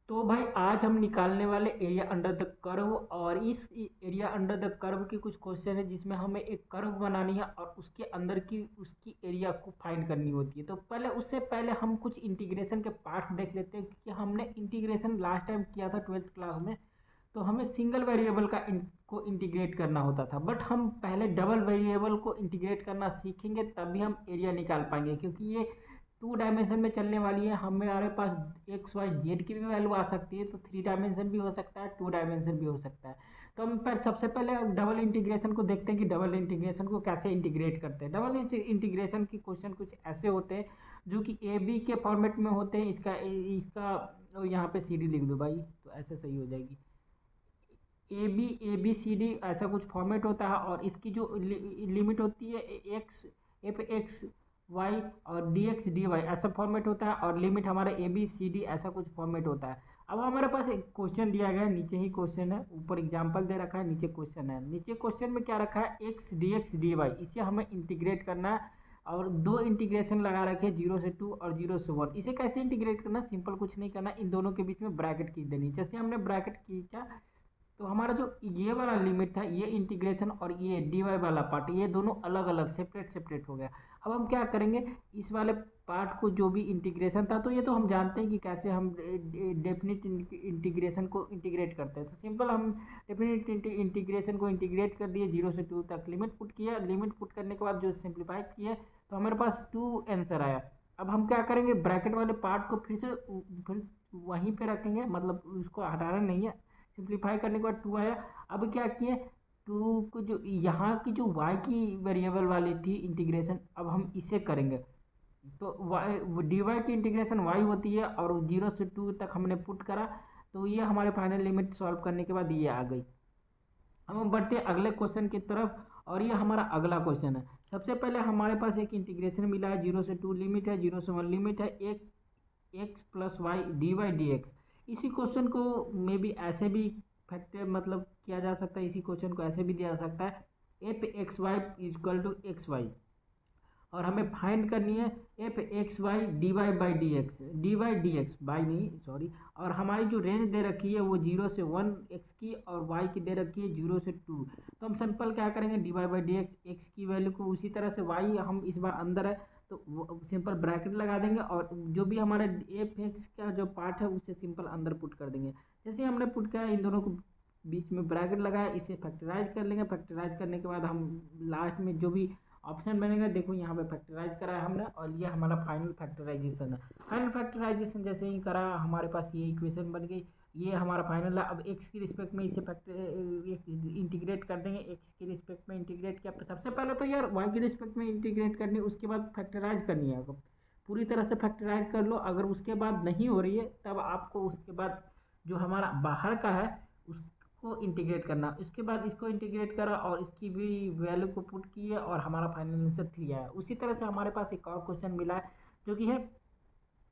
तो भाई आज हम निकालने वाले एरिया अंडर द कर्व, और इस एरिया अंडर द कर्व की कुछ क्वेश्चन है जिसमें हमें एक कर्व बनानी है और उसके अंदर की उसकी एरिया को फाइंड करनी होती है। तो पहले उससे पहले हम कुछ इंटीग्रेशन के पार्ट्स देख लेते हैं, क्योंकि हमने इंटीग्रेशन लास्ट टाइम किया था 12th क्लास में। तो हमें सिंगल वेरिएबल को इंटीग्रेट करना होता था, बट हम पहले डबल वेरिएबल को इंटीग्रेट करना सीखेंगे, तभी हम एरिया निकाल पाएंगे। क्योंकि ये 2 डायमेंशन में चलने वाली है, हमारे पास एक्स वाई जेड की भी वैल्यू आ सकती है, तो 3 डायमेंशन भी हो सकता है, 2 डायमेंशन भी हो सकता है। तो हम पर सबसे पहले डबल इंटीग्रेशन को देखते हैं कि डबल इंटीग्रेशन को कैसे इंटीग्रेट करते हैं। डबल इंटीग्रेशन की क्वेश्चन कुछ ऐसे होते हैं जो कि ए बी के फॉर्मेट में होते हैं। इसका इसका यहाँ पे सी डी लिख दो भाई, तो ऐसे सही हो जाएगी। ए बी सी डी ऐसा कुछ फॉर्मेट होता है, और इसकी जो लिमिट होती है एक्स एफ एक्स वाई और डी एक्स डी वाई ऐसा फॉर्मेट होता है, और लिमिट हमारा ए बी सी डी ऐसा कुछ फॉर्मेट होता है। अब हमारे पास एक क्वेश्चन दिया गया है, नीचे ही क्वेश्चन है, ऊपर एग्जाम्पल दे रखा है, नीचे क्वेश्चन है। नीचे क्वेश्चन में क्या रखा है, एक्स डी वाई, इसे हमें इंटीग्रेट करना है। और दो इंटीग्रेशन लगा रखे, 0 से 2 और 0 से 1। इसे कैसे इंटीग्रेट करना, सिंपल कुछ नहीं करना, इन दोनों के बीच में ब्रैकेट खींच देनी। जैसे हमने ब्रैकेट खींचा, तो हमारा जो ये वाला लिमिट था, ये इंटीग्रेशन, और ये डी वाई वाला पार्ट, ये दोनों अलग अलग सेपरेट सेपरेट हो गया। अब हम क्या करेंगे, इस वाले पार्ट को जो भी इंटीग्रेशन था, तो ये तो हम जानते हैं कि कैसे हम डेफिनिट इंटीग्रेशन को इंटीग्रेट करते हैं। तो सिंपल हम डेफिनिट इंटीग्रेशन को इंटीग्रेट कर दिए, 0 से 2 तक लिमिट पुट किया। लिमिट पुट करने के बाद जो सिंप्लीफाई किया, तो हमारे पास 2 आंसर आया। अब हम क्या करेंगे, ब्रैकेट वाले पार्ट को फिर वहीं पे रखेंगे, मतलब उसको हटाना नहीं है। सिंप्लीफाई करने के बाद 2 आया। अब क्या किए, 2 को जो यहाँ की जो y की वेरिएबल वाली थी इंटीग्रेशन, अब हम इसे करेंगे। तो डी वाई की इंटीग्रेशन y होती है, और 0 से 2 तक हमने पुट करा, तो ये हमारे फाइनल लिमिट सॉल्व करने के बाद ये आ गई। अब हम बढ़ते हैं अगले क्वेश्चन की तरफ, और ये हमारा अगला क्वेश्चन है। सबसे पहले हमारे पास एक इंटीग्रेशन मिला है, 0 से 2 लिमिट है, 0 से 1 लिमिट है, एक x plus y D y d x. इसी क्वेश्चन को मे बी ऐसे भी फैक्टर मतलब किया जा सकता है, इसी क्वेश्चन को ऐसे भी दिया जा सकता है, f x y is equal to x y, और हमें फाइंड करनी है f x Y D y d x by नहीं सॉरी। और हमारी जो रेंज दे रखी है वो 0 से 1 एक्स की, और वाई की दे रखी है 0 से 2। तो हम सिंपल क्या करेंगे, d Y by D x, x की वैल्यू को उसी तरह से, वाई हम इस बार अंदर है तो सिंपल ब्रैकेट लगा देंगे, और जो भी हमारा एफ एक्स का जो पार्ट है उसे सिंपल अंदर पुट कर देंगे। जैसे हमने पुट किया, इन दोनों को बीच में ब्रैकेट लगाया, इसे फैक्टराइज कर लेंगे। फैक्टराइज करने के बाद हम लास्ट में जो भी ऑप्शन बनेगा, देखो यहाँ पे फैक्टराइज करा है हमने, और ये हमारा फाइनल फैक्टराइजेशन है। फाइनल फैक्टराइजेशन जैसे ही करा, हमारे पास ये इक्वेशन बन गई। ये हमारा फाइनल है। अब एक्स की रिस्पेक्ट में इसे इंटीग्रेट कर देंगे। एक्स की रिस्पेक्ट में इंटीग्रेट किया, सबसे पहले तो यार वाई की रिस्पेक्ट में इंटीग्रेट करनी, उसके बाद फैक्टराइज करनी है। आपको पूरी तरह से फैक्टराइज कर लो, अगर उसके बाद नहीं हो रही है तब आपको उसके बाद जो हमारा बाहर का है उसको इंटीग्रेट करना। इसके बाद इसको इंटीग्रेट करा, और इसकी भी वैल्यू को पुट किया, और हमारा फाइनल आंसर 3 आया। उसी तरह से हमारे पास एक और क्वेश्चन मिला है, जो कि है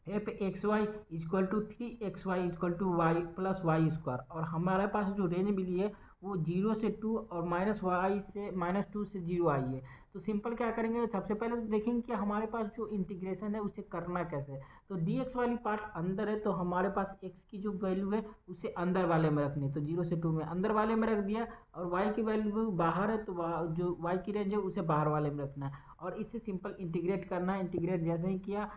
f x y is equal to 3xy is equal to y plus Y square, और हमारे पास जो रेंज मिली है वो 0 से 2 और -2 से 0 आई है। तो सिंपल क्या करेंगे, सबसे पहले तो देखेंगे कि हमारे पास जो इंटीग्रेशन है उसे करना कैसे है। तो डी एक्स वाली पार्ट अंदर है, तो हमारे पास एक्स की जो वैल्यू है उसे अंदर वाले में रखनी है, तो 0 से 2 में अंदर वाले में रख दिया। और वाई की वैल्यू बाहर है, तो जो वाई की रेंज है उसे बाहर वाले में रखना है, और इसे सिंपल इंटीग्रेट करना है। इंटीग्रेट जैसे ही किया,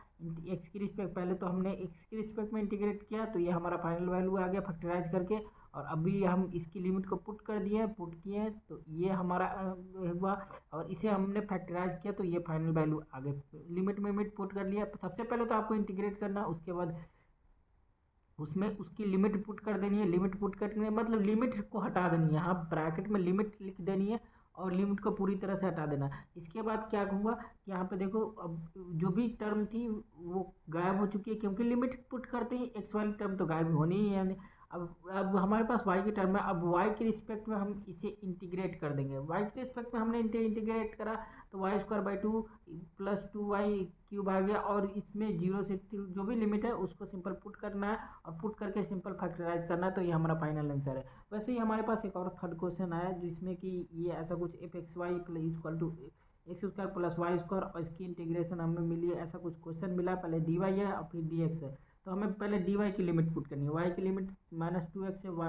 एक्स की रिस्पेक्ट पहले तो हमने एक्स की रिस्पेक्ट में इंटीग्रेट किया, तो ये हमारा फाइनल वैल्यू आ गया फैक्टराइज करके। और अभी हम इसकी लिमिट को पुट कर दिए, पुट किए, तो ये हमारा हुआ, और इसे हमने फैक्टराइज किया, तो ये फाइनल वैल्यू आ गई। लिमिट में लिमिट पुट कर लिया। सबसे पहले तो आपको इंटीग्रेट करना, उसके बाद उसमें उसकी लिमिट पुट कर देनी है। लिमिट पुट करने मतलब लिमिट को हटा देनी है, यहाँ ब्रैकेट में लिमिट लिख देनी है, और लिमिट को पूरी तरह से हटा देना। इसके बाद क्या हुआ कि यहाँ पे देखो, अब जो भी टर्म थी वो गायब हो चुकी है, क्योंकि लिमिट पुट करते ही एक्स वाली टर्म तो गायब होनी ही है यानी। अब हमारे पास वाई की टर्म है, अब वाई के रिस्पेक्ट में हम इसे इंटीग्रेट कर देंगे। वाई के रिस्पेक्ट में हमने इंटीग्रेट करा, तो y²/2 प्लस 2y³ आ गया, और इसमें 0 से 2 जो भी लिमिट है उसको सिंपल पुट करना है, और पुट करके सिंपल फैक्टराइज करना है, तो ये हमारा फाइनल आंसर है। वैसे ही हमारे पास एक और थर्ड क्वेश्चन आया, जिसमें कि ये ऐसा कुछ f x Y equal to x square plus Y square, और इसकी इंटीग्रेशन हमें मिली है, ऐसा कुछ क्वेश्चन मिला। पहले डी वाई है और फिर डी एक्स है। तो हमें पहले dy की लिमिट पुट करनी है। y की लिमिट -2x है, y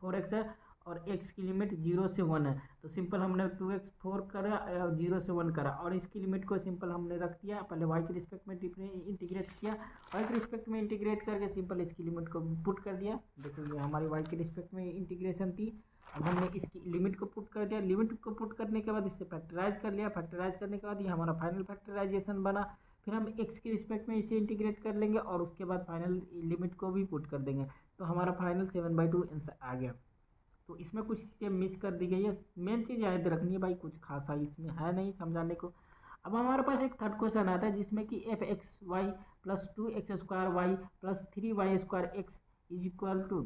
4x है, और x की लिमिट 0 से 1 है। तो सिंपल हमने 2x 4 करा, 0 से 1 करा, और इसकी लिमिट को सिंपल हमने रख दिया, पहले y के रिस्पेक्ट में इंटीग्रेट किया, y के रिस्पेक्ट में इंटीग्रेट करके सिंपल इसकी लिमिट को पुट कर दिया। देखो ये हमारी y के रिस्पेक्ट में इंटीग्रेशन थी। अब हमने इसकी लिमिट को पुट कर दिया, लिमिट को पुट करने के बाद इससे फैक्टराइज कर लिया, फैक्टराइज करने के बाद ये हमारा फाइनल फैक्टराइजेशन बना। फिर हम x के रिस्पेक्ट में इसे इंटीग्रेट कर लेंगे और उसके बाद फाइनल लिमिट को भी पुट कर देंगे, तो हमारा फाइनल 7/2 आंसर आ गया। तो इसमें कुछ चीज़ें मिस कर दी गई है, मेन चीज़ याद रखनी है भाई, कुछ खासा इसमें है नहीं समझाने को। अब हमारे पास एक थर्ड क्वेश्चन आता है जिसमें कि f(x(y) + 2x² y + 3y² x is equal to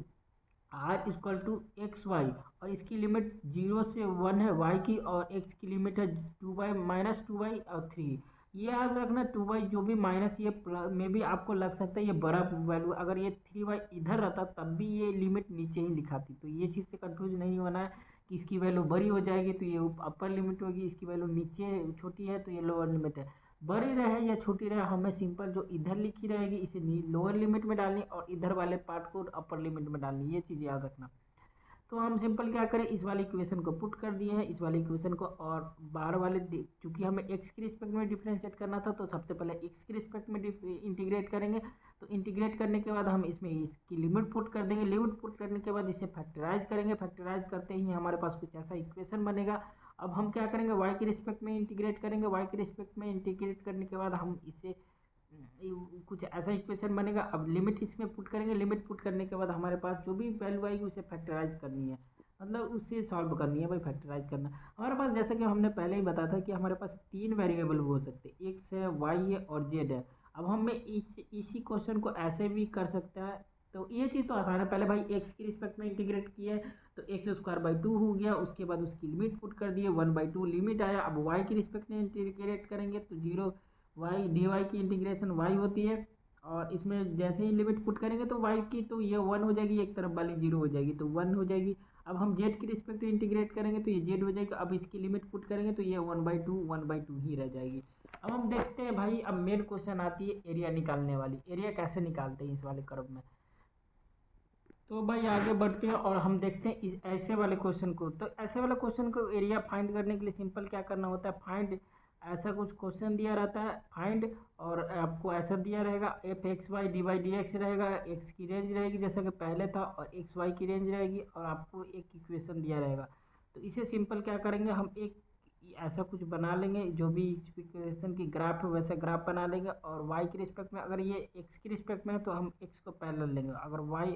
r equal to xy, और इसकी लिमिट 0 से 1 है y की, और x की लिमिट है 2y -2y और 3। ये याद रखना 2y जो भी माइनस ये प्लस में भी आपको लग सकता है ये बड़ा वैल्यू, अगर ये 3y इधर रहता तब भी ये लिमिट नीचे ही लिखाती। तो ये चीज़ से कंफ्यूज नहीं होना है कि इसकी वैल्यू बड़ी हो जाएगी तो ये अपर लिमिट होगी, इसकी वैल्यू नीचे छोटी है तो ये लोअर लिमिट है। बड़ी रहे या छोटी रहे, हमें सिंपल जो इधर लिखी रहेगी इसे लोअर लिमिट में डालनी, और इधर वाले पार्ट को अपर लिमिट में डालनी, ये चीज़ याद रखना। तो हम सिंपल क्या करें, इस वाली इक्वेशन को पुट कर दिए हैं, इस वाली इक्वेशन को, और बाहर वाले चूंकि हमें x के रिस्पेक्ट में डिफरेंशिएट करना था तो सबसे पहले x के रिस्पेक्ट में इंटीग्रेट करेंगे। तो इंटीग्रेट करने के बाद हम इसमें इसकी लिमिट पुट कर देंगे, लिमिट पुट करने के बाद इसे फैक्टराइज करेंगे, फैक्टराइज करते ही हमारे पास कुछ ऐसा इक्वेशन बनेगा। अब हम क्या करेंगे, y के रिस्पेक्ट में इंटीग्रेट करेंगे, y के रिस्पेक्ट में इंटीग्रेट करने के बाद हम इसे कुछ ऐसा इक्वेशन बनेगा। अब लिमिट इसमें पुट करेंगे, लिमिट पुट करने के बाद हमारे पास जो भी वैल्यू आएगी उसे फैक्टराइज करनी है, मतलब उससे सॉल्व करनी है भाई, फैक्टराइज करना। हमारे पास जैसा कि हमने पहले ही बताया था कि हमारे पास 3 वेरिएबल हो सकते हैं, x है, y है और z है। अब हमें इसी क्वेश्चन को ऐसे भी कर सकते हैं, तो ये चीज़ तो आसान है। पहले भाई x के रिस्पेक्ट में इंटीग्रेट किया है तो x² 2 हो गया, उसके बाद उसकी लिमिट पुट कर दिए, 1/2 लिमिट आया। अब y के रिस्पेक्ट में इंटीग्रेट करेंगे तो 0 y dy की इंटीग्रेशन y होती है, और इसमें जैसे ही लिमिट पुट करेंगे तो y की तो ये 1 हो जाएगी, एक तरफ वाली 0 हो जाएगी तो 1 हो जाएगी। अब हम z की रिस्पेक्ट में इंटीग्रेट करेंगे तो ये z हो जाएगी, अब इसकी लिमिट पुट करेंगे तो ये 1/2 ही रह जाएगी। अब हम देखते हैं भाई, अब मेन क्वेश्चन आती है एरिया निकालने वाली। एरिया कैसे निकालते हैं इस वाले कर्व में, तो भाई आगे बढ़ते हैं और हम देखते हैं इस ऐसे वाले क्वेश्चन को। तो ऐसे वाले क्वेश्चन को एरिया फाइंड करने के लिए सिंपल क्या करना होता है, फाइंड, ऐसा कुछ क्वेश्चन दिया रहता है फाइंड, और आपको ऐसा दिया रहेगा f(x(y) dy/dx रहेगा, x की रेंज रहेगी जैसा कि पहले था, और xy की रेंज रहेगी, और आपको एक इक्वेशन दिया रहेगा। तो इसे सिंपल क्या करेंगे, हम एक ऐसा कुछ बना लेंगे, जो भी इक्वेशन की ग्राफ है वैसा ग्राफ बना लेंगे, और y के रिस्पेक्ट में, अगर ये x के रिस्पेक्ट में है तो हम x को पैरेलल लेंगे, अगर y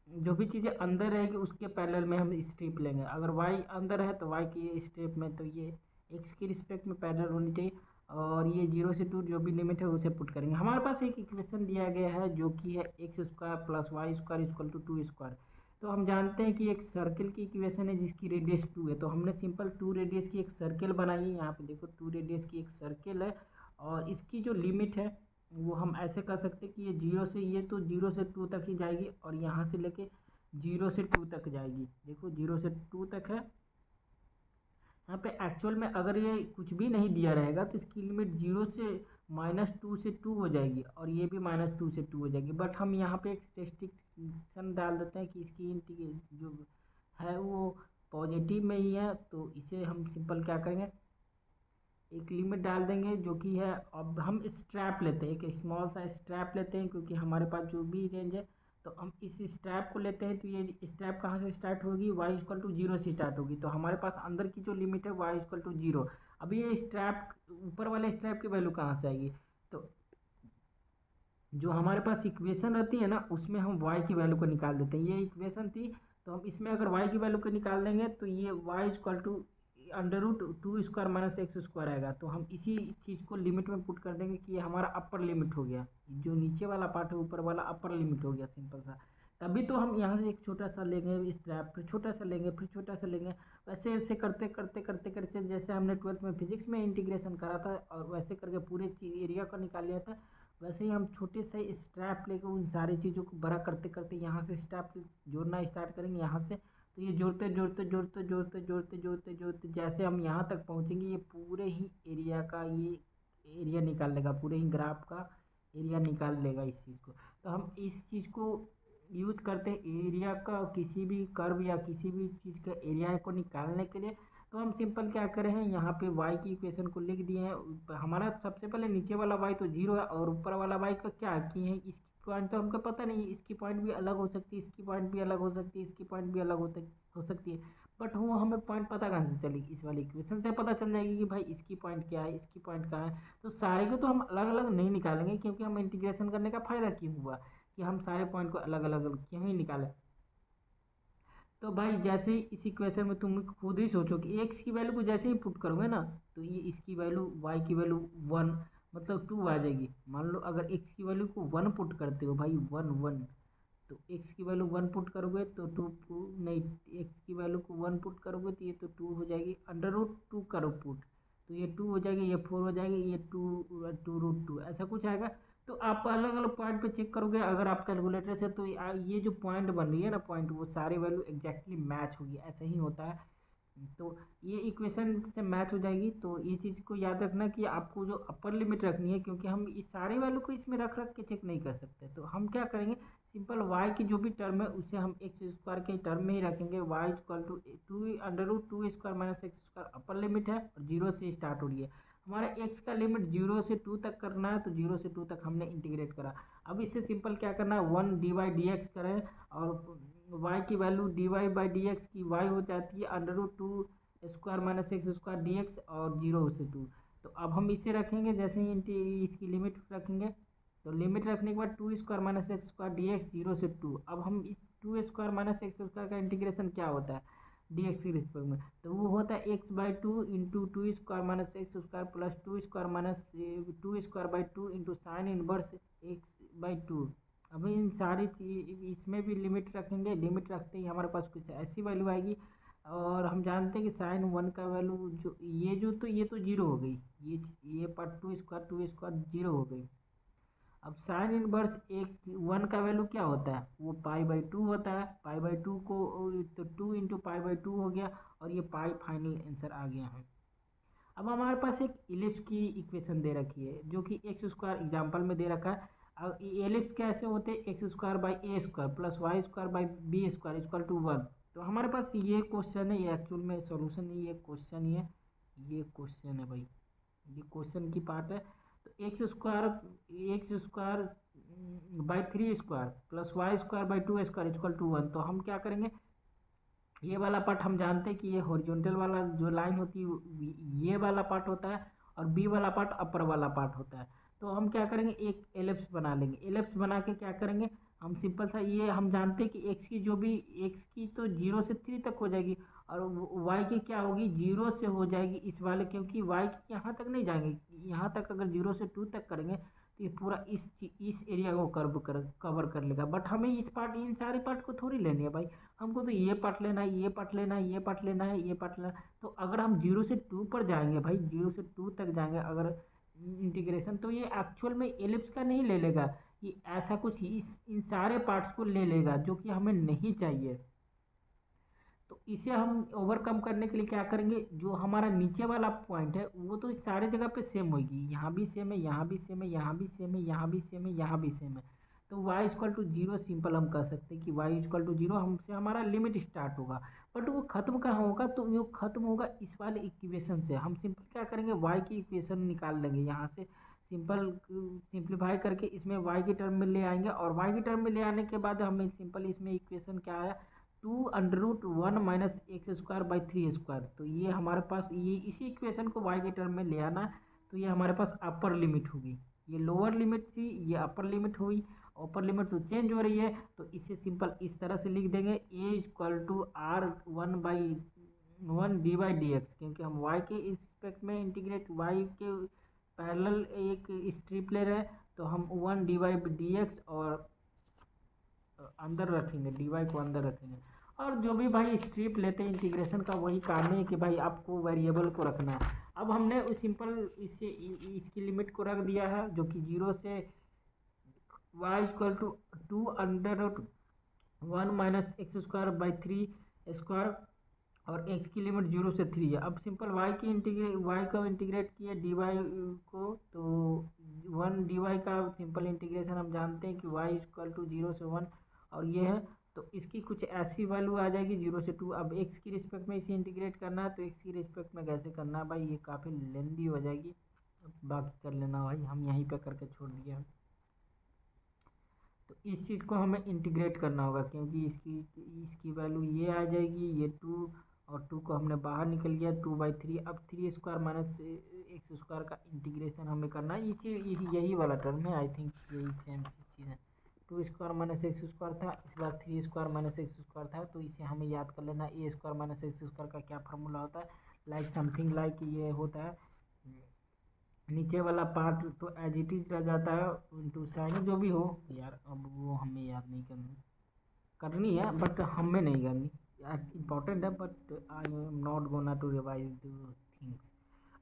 जो भी चीज़ें अंदर रहेगी उसके पैरेलल में हम स्ट्रिप लेंगे, अगर y अंदर है तो y की स्ट्रिप में, तो ये x की रिस्पेक्ट में पैरेलल होनी चाहिए, और ये 0 से 2 जो भी लिमिट है उसे पुट करेंगे। हमारे पास एक इक्वेशन दिया गया है जो कि है x² + y² = 2²। तो हम जानते हैं कि एक सर्कल की इक्वेशन है जिसकी रेडियस 2 है, तो हमने सिंपल 2 रेडियस की एक सर्कल बनाई है। यहाँ पे देखो 2 रेडियस की एक सर्कल है, और इसकी जो लिमिट है वो हम ऐसे कर सकते हैं कि ये 0 से, ये तो 0 से 2 तक ही जाएगी, और यहाँ से लेके 0 से 2 तक जाएगी। देखो 0 से 2 तक है। यहाँ पे एक्चुअल में अगर ये कुछ भी नहीं दिया रहेगा तो इसकी लिमिट 0 से -2 से 2 हो जाएगी, और ये भी -2 से 2 हो जाएगी। बट हम यहाँ पे एक रेस्ट्रिक्शन डाल देते हैं कि इसकी जो है वो पॉजिटिव में ही है, तो इसे हम सिंपल क्या करेंगे, एक लिमिट डाल देंगे जो कि है। अब हम स्ट्रैप लेते हैं, एक स्मॉल सा स्ट्रैप लेते हैं, क्योंकि हमारे पास जो भी रेंज है, तो हम इस स्ट्रैप को लेते हैं। तो ये स्ट्रैप कहाँ से स्टार्ट होगी, y = 0 से स्टार्ट होगी, तो हमारे पास अंदर की जो लिमिट है y = 0। अब ये स्ट्रैप, ऊपर वाले स्ट्रैप की वैल्यू कहाँ से आएगी, तो जो हमारे पास इक्वेशन रहती है ना उसमें हम y की वैल्यू को निकाल देते हैं। ये इक्वेशन थी, तो हम इसमें अगर y की वैल्यू को निकाल देंगे तो ये y = √2² - x² आएगा। तो हम इसी चीज़ को लिमिट में पुट कर देंगे कि ये हमारा अपर लिमिट हो गया, जो नीचे वाला पार्ट है ऊपर वाला अपर लिमिट हो गया, सिंपल सा। तभी तो हम यहाँ से एक छोटा सा लेंगे स्ट्रैप, फिर छोटा सा लेंगे, फिर छोटा सा लेंगे, वैसे ऐसे करते करते करते करते, जैसे हमने 12th में फिजिक्स में इंटीग्रेशन करा था और वैसे करके पूरे एरिया को निकाल लिया था, वैसे ही हम छोटे से स्ट्रैप लेके उन सारी चीज़ों को बड़ा करते करते यहाँ से स्ट्रैप जोड़ना स्टार्ट करेंगे यहाँ से। तो ये जोड़ते जोड़ते जोड़ते जोड़ते जोड़ते जोड़ते जोड़ते जैसे हम यहाँ तक पहुँचेंगे, ये पूरे ही एरिया का ये एरिया निकाल लेगा, पूरे ही ग्राफ का एरिया निकाल लेगा इस चीज़ को। तो हम इस चीज़ को यूज करते हैं एरिया का, किसी भी कर्व या किसी भी चीज़ का एरिया को निकालने के लिए। तो हम सिंपल क्या करे हैं, यहाँ पे y की इक्वेशन को लिख दिए हैं। हमारा सबसे पहले नीचे वाला y तो जीरो है, और ऊपर वाला y का क्या किए हैं, इसकी पॉइंट तो हमको पता नहीं है, इसकी पॉइंट भी अलग हो सकती है, इसकी पॉइंट भी अलग हो सकती है, इसकी पॉइंट भी अलग हो सकती है। बट वो हमें पॉइंट पता कहाँ से चलेगी, इस वाली इक्वेशन से पता चल जाएगी कि भाई इसकी पॉइंट क्या है, इसकी पॉइंट कहाँ है। तो सारे को तो हम अलग अलग नहीं निकालेंगे, क्योंकि हम इंटीग्रेशन करने का फायदा क्यों हुआ कि हम सारे पॉइंट को अलग अलग क्यों ही निकालें। तो भाई जैसे ही इस इक्वेशन में तुम खुद ही सोचो कि एक्स की वैल्यू को जैसे ही पुट करोगे ना, तो ये इसकी वैल्यू वाई की वैल्यू वन, मतलब टू आ जाएगी। मान लो अगर एक्स की वैल्यू को वन पुट करते हो भाई, वन वन, तो एक्स की वैल्यू वन पुट करोगे तो टू टू नहीं, एक्स की वैल्यू को वन पुट करोगे तो ये तो टू हो जाएगी, अंडर रूट टू करो पुट, तो ये टू हो जाएगी, ये फोर हो जाएगी, ये टू टू रूट टू, ऐसा कुछ आएगा। तो आप अलग अलग पॉइंट पे चेक करोगे अगर आप कैलकुलेटर से, तो ये जो पॉइंट बन रही है ना, पॉइंट वो सारी वैल्यू एग्जैक्टली मैच होगी, ऐसा ही होता है। तो ये इक्वेशन से मैच हो जाएगी। तो ये चीज़ को याद रखना कि आपको जो अपर लिमिट रखनी है, क्योंकि हम इस सारी वैल्यू को इसमें रख रख के चेक नहीं कर सकते। तो हम क्या करेंगे, सिंपल y की जो भी टर्म है उसे हम एक्स स्क्वायर के टर्म में ही रखेंगे। y equal to two under root two square minus x square upper limit है, और जीरो से स्टार्ट हो रही है। हमारा x का लिमिट जीरो से टू तक करना है, तो जीरो से टू तक हमने इंटीग्रेट करा। अब इससे सिंपल क्या करना है, one d y d x करें, और y की value d Y by D x की y हो जाती है under root two square minus x square d x, और जीरो से टू। तो अब हम इसे रखेंगे, जैसे ही इसकी लिमिट रखेंगे, तो लिमिट रखने के बाद two square minus x square d x zero से टू। अब हम इस two square minus x square का इंटीग्रेशन क्या होता है डी एक्स के रिस्पेक्ट में, तो वो होता है x by two into two square minus x square plus two square minus two square by two into sine inverse x by two. अभी इन सारी चीज इसमें भी लिमिट रखेंगे, लिमिट रखते ही हमारे पास कुछ ऐसी वैल्यू आएगी। और हम जानते हैं कि साइन वन का वैल्यू जो ये तो जीरो हो गई, ये पार्ट टू स्क्वायर जीरो हो गई। अब साइन इनवर्स एक वन का वैल्यू क्या होता है, वो पाई बाई टू होता है। पाई बाई टू को तो two into pi by two हो गया, और ये पाई फाइनल आंसर आ गया है। अब हमारे पास एक इलिप्स की इक्वेशन दे रखी है, जो कि एक्स स्क्वायर एग्जाम्पल में दे रखा है। अब एलिप्स कैसे होते हैं, x square by a square plus Y square by b square equal to one. तो हमारे पास ये क्वेश्चन है, ये एक्चुअल में सॉल्यूशन नहीं, ये क्वेश्चन ही है, ये क्वेश्चन है भाई, ये क्वेश्चन की पार्ट है। तो x square by three square plus Y square by two square equal to one. तो हम क्या करेंगे, ये वाला पार्ट हम जानते हैं कि ये हॉरिजॉन्टल वाला जो लाइन होती है ये वाला पार्ट होता है, और बी वाला पार्ट अपर वाला पार्ट होता है। तो हम क्या करेंगे, एक एलिप्स बना लेंगे। एलिप्स बना के क्या करेंगे, हम सिंपल सा, ये हम जानते हैं कि एक्स की तो जीरो से थ्री तक हो जाएगी, और वाई की क्या होगी, जीरो से हो जाएगी इस वाले, क्योंकि वाई की यहाँ तक नहीं जाएंगे, यहाँ तक अगर जीरो से टू तक करेंगे तो ये पूरा इस एरिया को कवर कर लेगा। बट हमें इन सारे पार्ट को थोड़ी लेनी है भाई, हमको तो ये पार्ट लेना है, ये पार्ट लेना है, ये पार्ट लेना है, ये पार्ट लेना है। तो अगर हम जीरो से टू पर जाएंगे भाई, जीरो से टू तक जाएंगे अगर इंटीग्रेशन, तो ये एक्चुअल में एलिप्स का नहीं ले लेगा, ये ऐसा कुछ इन सारे पार्ट्स को ले लेगा, जो कि हमें नहीं चाहिए। तो इसे हम ओवरकम करने के लिए क्या करेंगे, जो हमारा नीचे वाला पॉइंट है वो तो सारे जगह पे सेम होगी, यहाँ भी सेम है, यहाँ भी सेम है, यहाँ भी सेम है, यहाँ भी सेम है, यहाँ भी सेम है। तो y equal to zero simple हम कह सकते हैं कि y इक्वल टू जीरो हमसे हमारा लिमिट स्टार्ट होगा। बट वो खत्म कहाँ होगा, तो वो खत्म होगा इस वाले इक्वेशन से। हम सिंपल क्या करेंगे, y की इक्वेशन निकाल लेंगे यहाँ से, सिंपल सिंप्लीफाई करके इसमें y के टर्म में ले आएंगे, और y के टर्म में ले आने के बाद हमें सिंपल इसमें इक्वेशन क्या आया, two under root one minus x square by three square. तो ये हमारे पास ये इसी इक्वेशन को y के टर्म में ले आना है। तो ये हमारे पास अपर लिमिट होगी, ये लोअर लिमिट थी, ये अपर लिमिट हुई। अपर लिमिट तो चेंज हो रही है, तो इसे सिंपल इस तरह से लिख देंगे, A equal to R one by one D by D X, क्योंकि हम y के रिस्पेक्ट में इंटीग्रेट, y के पैरेलल एक स्ट्रिप ले रहे हैं, तो हम one D by D x और अंदर रखेंगे, डी वाई को अंदर रखेंगे। और जो भी भाई स्ट्रिप लेते हैं इंटीग्रेशन का, वही काम है कि भाई आपको वेरिएबल को रखना है। अब हमने सिंपल इससे इसकी लिमिट को रख दिया है, जो कि जीरो से y equal to two under root one minus x square by three square, और x की लिमिट जीरो से थ्री है। अब सिंपल y को इंटीग्रेट किया dy को, तो वन डी वाई का सिंपल इंटीग्रेशन हम जानते हैं कि वाई इक्वल टू 0 से 1 और ये है, तो इसकी कुछ ऐसी वैल्यू आ जाएगी 0 से 2। अब एक्स की रिस्पेक्ट में इसे इंटीग्रेट करना है, तो एक्स की रिस्पेक्ट में कैसे करना है भाई, ये काफ़ी लेंदी हो जाएगी, बाकी कर लेना भाई, हम यहीं पे करके छोड़ दिए हैं। तो इस चीज़ को हमें इंटीग्रेट करना होगा, क्योंकि इसकी इसकी वैल्यू ये आ जाएगी, ये 2 और 2 को हमने बाहर निकल गया, 2/3। अब 3 स्क्वायर माइनस एक्स स्क्वायर का इंटीग्रेशन हमें करना है, यही वाला टर्म है, आई थिंक यही सेम चीज़ है। 2 स्क्वायर माइनस एक्स स्क्वायर था, इस बार 3 स्क्वायर माइनस एक्स स्क्वायर था, तो इसे हमें याद कर लेना। ए स्क्वायर माइनस एक्स स्क्वायर का क्या फार्मूला होता है, लाइक समथिंग लाइक ये होता है, नीचे वाला पार्ट तो एज इट इज रह जाता है इंटू साइन, जो भी हो यार, अब वो हमें याद नहीं करनी है, बट हमें नहीं करनी, इम्पोर्टेंट है, but I am not gonna to revise the things.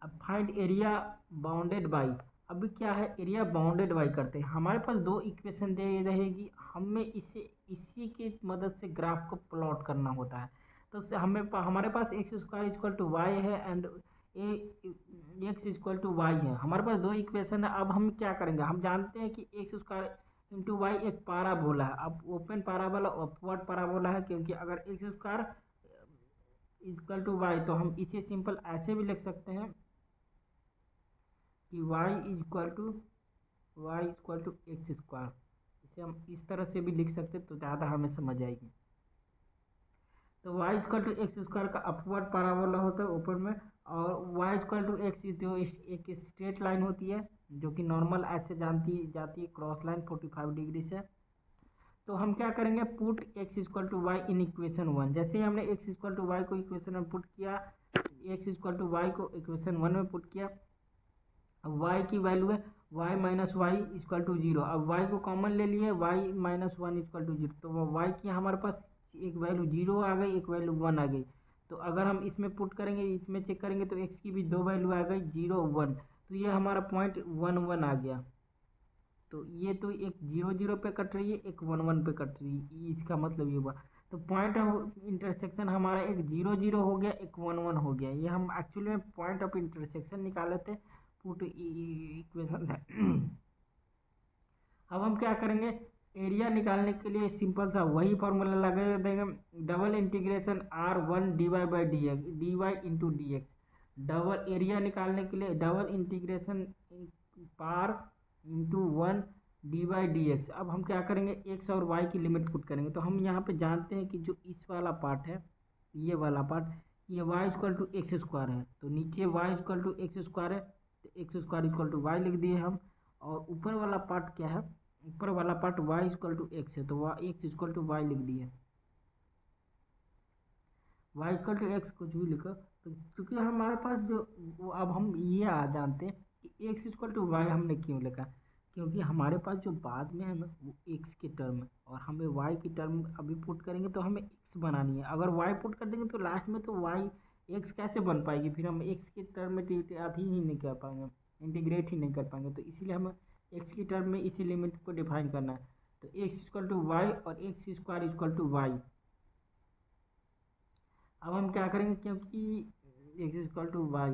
अब फाइंड एरिया बाउंडेड बाई, अभी क्या है, एरिया बाउंडेड बाई करते हैं, हमारे पास दो इक्वेशन दे रहेगी, हमें इसी की मदद से ग्राफ को प्लॉट करना होता है। तो हमें हमारे पास X square equal to Y है and X equal to Y है, हमारे पास दो इक्वेशन है। अब हम क्या करेंगे, हम जानते हैं कि एक्स स्क्वायर इंटू वाई एक पाराबोला है, अब ओपन पाराबोला अपवर्ड पाराबोला है, क्योंकि अगर x square equal to y, तो हम इसे सिंपल ऐसे भी लिख सकते हैं कि Y equal to x square, इसे हम इस तरह से भी लिख सकते तो ज़्यादा हमें समझ आएगी। तो Y equal to x square का अपवर्ड पैराबोला होता है ऊपर में, और वाई इक्वल टू एक्स जो एक स्ट्रेट लाइन होती है, जो कि नॉर्मल ऐसे जाती है क्रॉस लाइन 45 डिग्री से। तो हम क्या करेंगे, put x equal to y in equation 1, जैसे ही हमने एक्स इक्वल टू वाई को इक्वेशन में पुट किया, एक्स इक्वल टू वाई को इक्वेशन 1 में पुट किया, अब वाई की वैल्यू है y minus y equal to 0, अब वाई को कॉमन ले लिए, वाई माइनस 1 इक्वल टू 0, तो वाई की हमारे पास एक वैल्यू 0 आ गई, एक वैल्यू 1 आ गई। तो अगर हम इसमें पुट करेंगे, इसमें चेक करेंगे, तो एक्स की भी दो वैल्यू आ गई, 0 1, तो ये हमारा पॉइंट 1 1 आ गया। तो ये तो एक 0 0 पे कट रही है, एक 1 1 पे कट रही है, इसका मतलब ये हुआ। तो पॉइंट ऑफ इंटरसेक्शन हमारा एक 0 0 हो गया, एक 1 1 हो गया, ये हम एक्चुअली में पॉइंट ऑफ इंटरसेक्शन निकाले थे पुट इक्वेशन से। अब हम क्या करेंगे, एरिया निकालने के लिए सिंपल सा वही फॉर्मूला लगा देंगे, double integration r1 dy y into d x. Double area निकालने के लिए डबल इंटीग्रेशन पार इंटू 1 dy dx। अब हम क्या करेंगे, एक्स और वाई की लिमिट पुट करेंगे, तो हम यहाँ पे जानते हैं कि जो इस वाला पार्ट है, ये वाला पार्ट, ये Y equal to x square है, तो नीचे y equal to x square है, तो x square equal to y लिख दिए हम। और ऊपर वाला पार्ट क्या है, ऊपर वाला part y equal to x है, तो वह एक्स इक्वल टू वाई लिख दिए, y इक्वल टू एक्स कुछ भी लिखो। तो क्योंकि हमारे पास जो अब हम ये आ जानते हैं कि एक्स इक्वल टू वाई हमने क्यों लिखा, क्योंकि हमारे पास जो बाद में है ना वो एक्स की टर्म है, और हमें वाई की टर्म अभी पुट करेंगे तो हमें एक्स बनानी है, अगर वाई पुट कर देंगे तो लास्ट में तो वाई एक्स कैसे बन पाएगी, फिर हम एक्स की टर्म में आधी ही नहीं कर पाएंगे, इंटीग्रेट ही नहीं कर पाएंगे, तो इसीलिए हमें एक्स की टर्म में इसी लिमिट को डिफाइन करना है। तो एक्स इक्वल टू वाई और x square equal to y. अब हम क्या करेंगे, क्योंकि एक्स इक्वल टू वाई,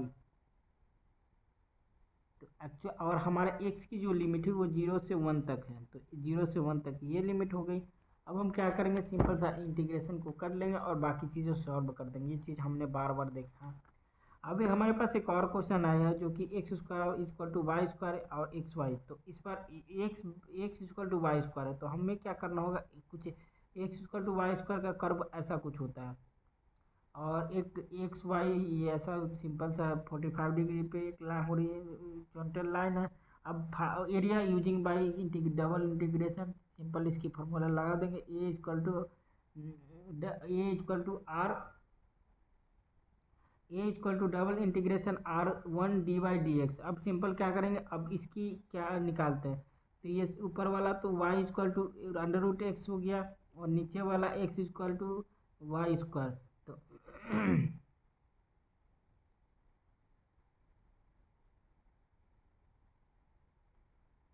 तो एक्चुअल और हमारा एक्स की जो लिमिट है वो 0 से 1 तक है, तो 0 से 1 तक ये लिमिट हो गई। अब हम क्या करेंगे, सिंपल सा इंटीग्रेशन को कर लेंगे और बाकी चीज़ें सॉल्व कर देंगे, ये चीज़ हमने बार बार देखा है। अभी हमारे पास एक और क्वेश्चन आया है, जो कि x square equal to Y square और एक्स वाई, तो इस बार X equal to Y square है, तो हमें क्या करना होगा, कुछ X equal to Y square का कर्व ऐसा कुछ होता है, और एक एक्स वाई ये ऐसा सिंपल सा 45 डिग्री पे एक लाइन हो रही है, हॉरिजॉन्टल लाइन है। अब area using by double integration, simple इसकी फॉर्मूला लगा देंगे, A equal to double integration r1 dy dx। अब सिंपल क्या करेंगे, अब इसकी क्या निकालते हैं, तो ये ऊपर वाला तो y equal to under root x हो गया, और नीचे वाला x equal to Y square, तो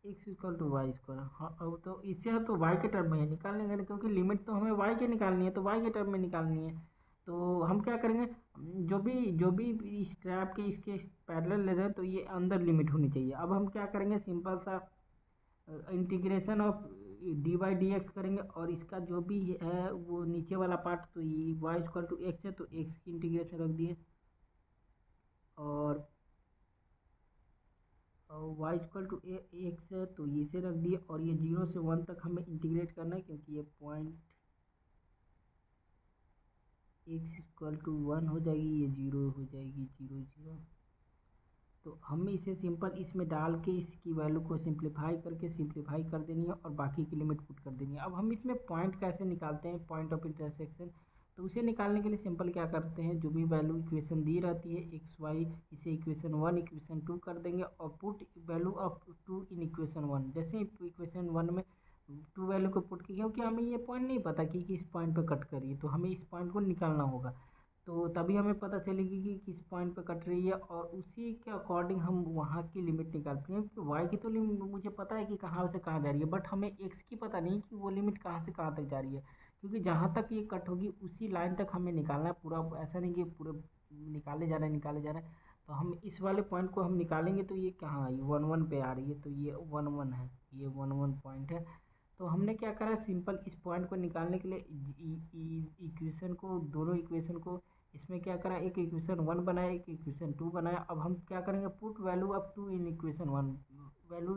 x equal to Y square, हाँ, अब तो इसे हम तो वाई के टर्म में ही निकाल लेंगे, क्योंकि लिमिट तो हमें वाई की निकालनी है, तो वाई के टर्म में निकालनी है। तो हम क्या करेंगे, जो भी इस ट्रैप के इसके पैरेलल ले रहे हैं तो ये अंदर लिमिट होनी चाहिए। अब हम क्या करेंगे, सिंपल सा integration of D by D x करेंगे, और इसका जो भी है वो नीचे वाला पार्ट, तो ये वाई इक्वल टू एक्स है तो एक्स की इंटीग्रेशन रख दिए, और वाई इक्वल टू एक्स है तो ये से रख दिए, और ये 0 से 1 तक हमें इंटीग्रेट करना है, क्योंकि ये पॉइंट एक्स इक्वल टू 1 हो जाएगी, ये 0 हो जाएगी, 0 0। तो हमें इसे सिंपल इसमें डाल के इसकी वैल्यू को सिंप्लीफाई कर देनी है, और बाकी की लिमिट पुट कर देनी है। अब हम इसमें पॉइंट कैसे निकालते हैं, पॉइंट ऑफ इंटरसेक्शन, तो उसे निकालने के लिए सिंपल क्या करते हैं, जो भी वैल्यू इक्वेशन दी रहती है एक्स वाई, इसे इक्वेशन 1 इक्वेशन 2 कर देंगे, और put value of 2 in equation 1। जैसे इक्वेशन 1 में 2 वैल्यू को पुट किया, क्योंकि हमें ये पॉइंट नहीं पता कि किस पॉइंट पे कट करिए, तो हमें इस पॉइंट को निकालना होगा, तो तभी हमें पता चलेगी कि किस पॉइंट पे कट रही है, और उसी के अकॉर्डिंग हम वहाँ की लिमिट निकालते हैं। कि वाई की तो लिमिट मुझे पता है कि कहाँ से कहाँ जा रही है, बट हमें एक्स की पता नहीं कि वो लिमिट कहाँ से कहाँ तक जा रही है, क्योंकि जहाँ तक ये कट होगी उसी लाइन तक हमें निकालना है पूरा, ऐसा नहीं कि पूरे निकाले जा रहे हैं। तो हम इस वाले पॉइंट को हम निकालेंगे, तो ये कहाँ आई, 1 1 पे आ रही है, तो ये 1 1 है, ये 1 1 पॉइंट है। तो हमने क्या करा, सिंपल इस पॉइंट को निकालने के लिए इक्वेशन को, दोनों इक्वेशन को इसमें क्या करा, एक इक्वेशन 1 बनाया, एक इक्वेशन 2 बनाया। अब हम क्या करेंगे, put value up to in equation 1, value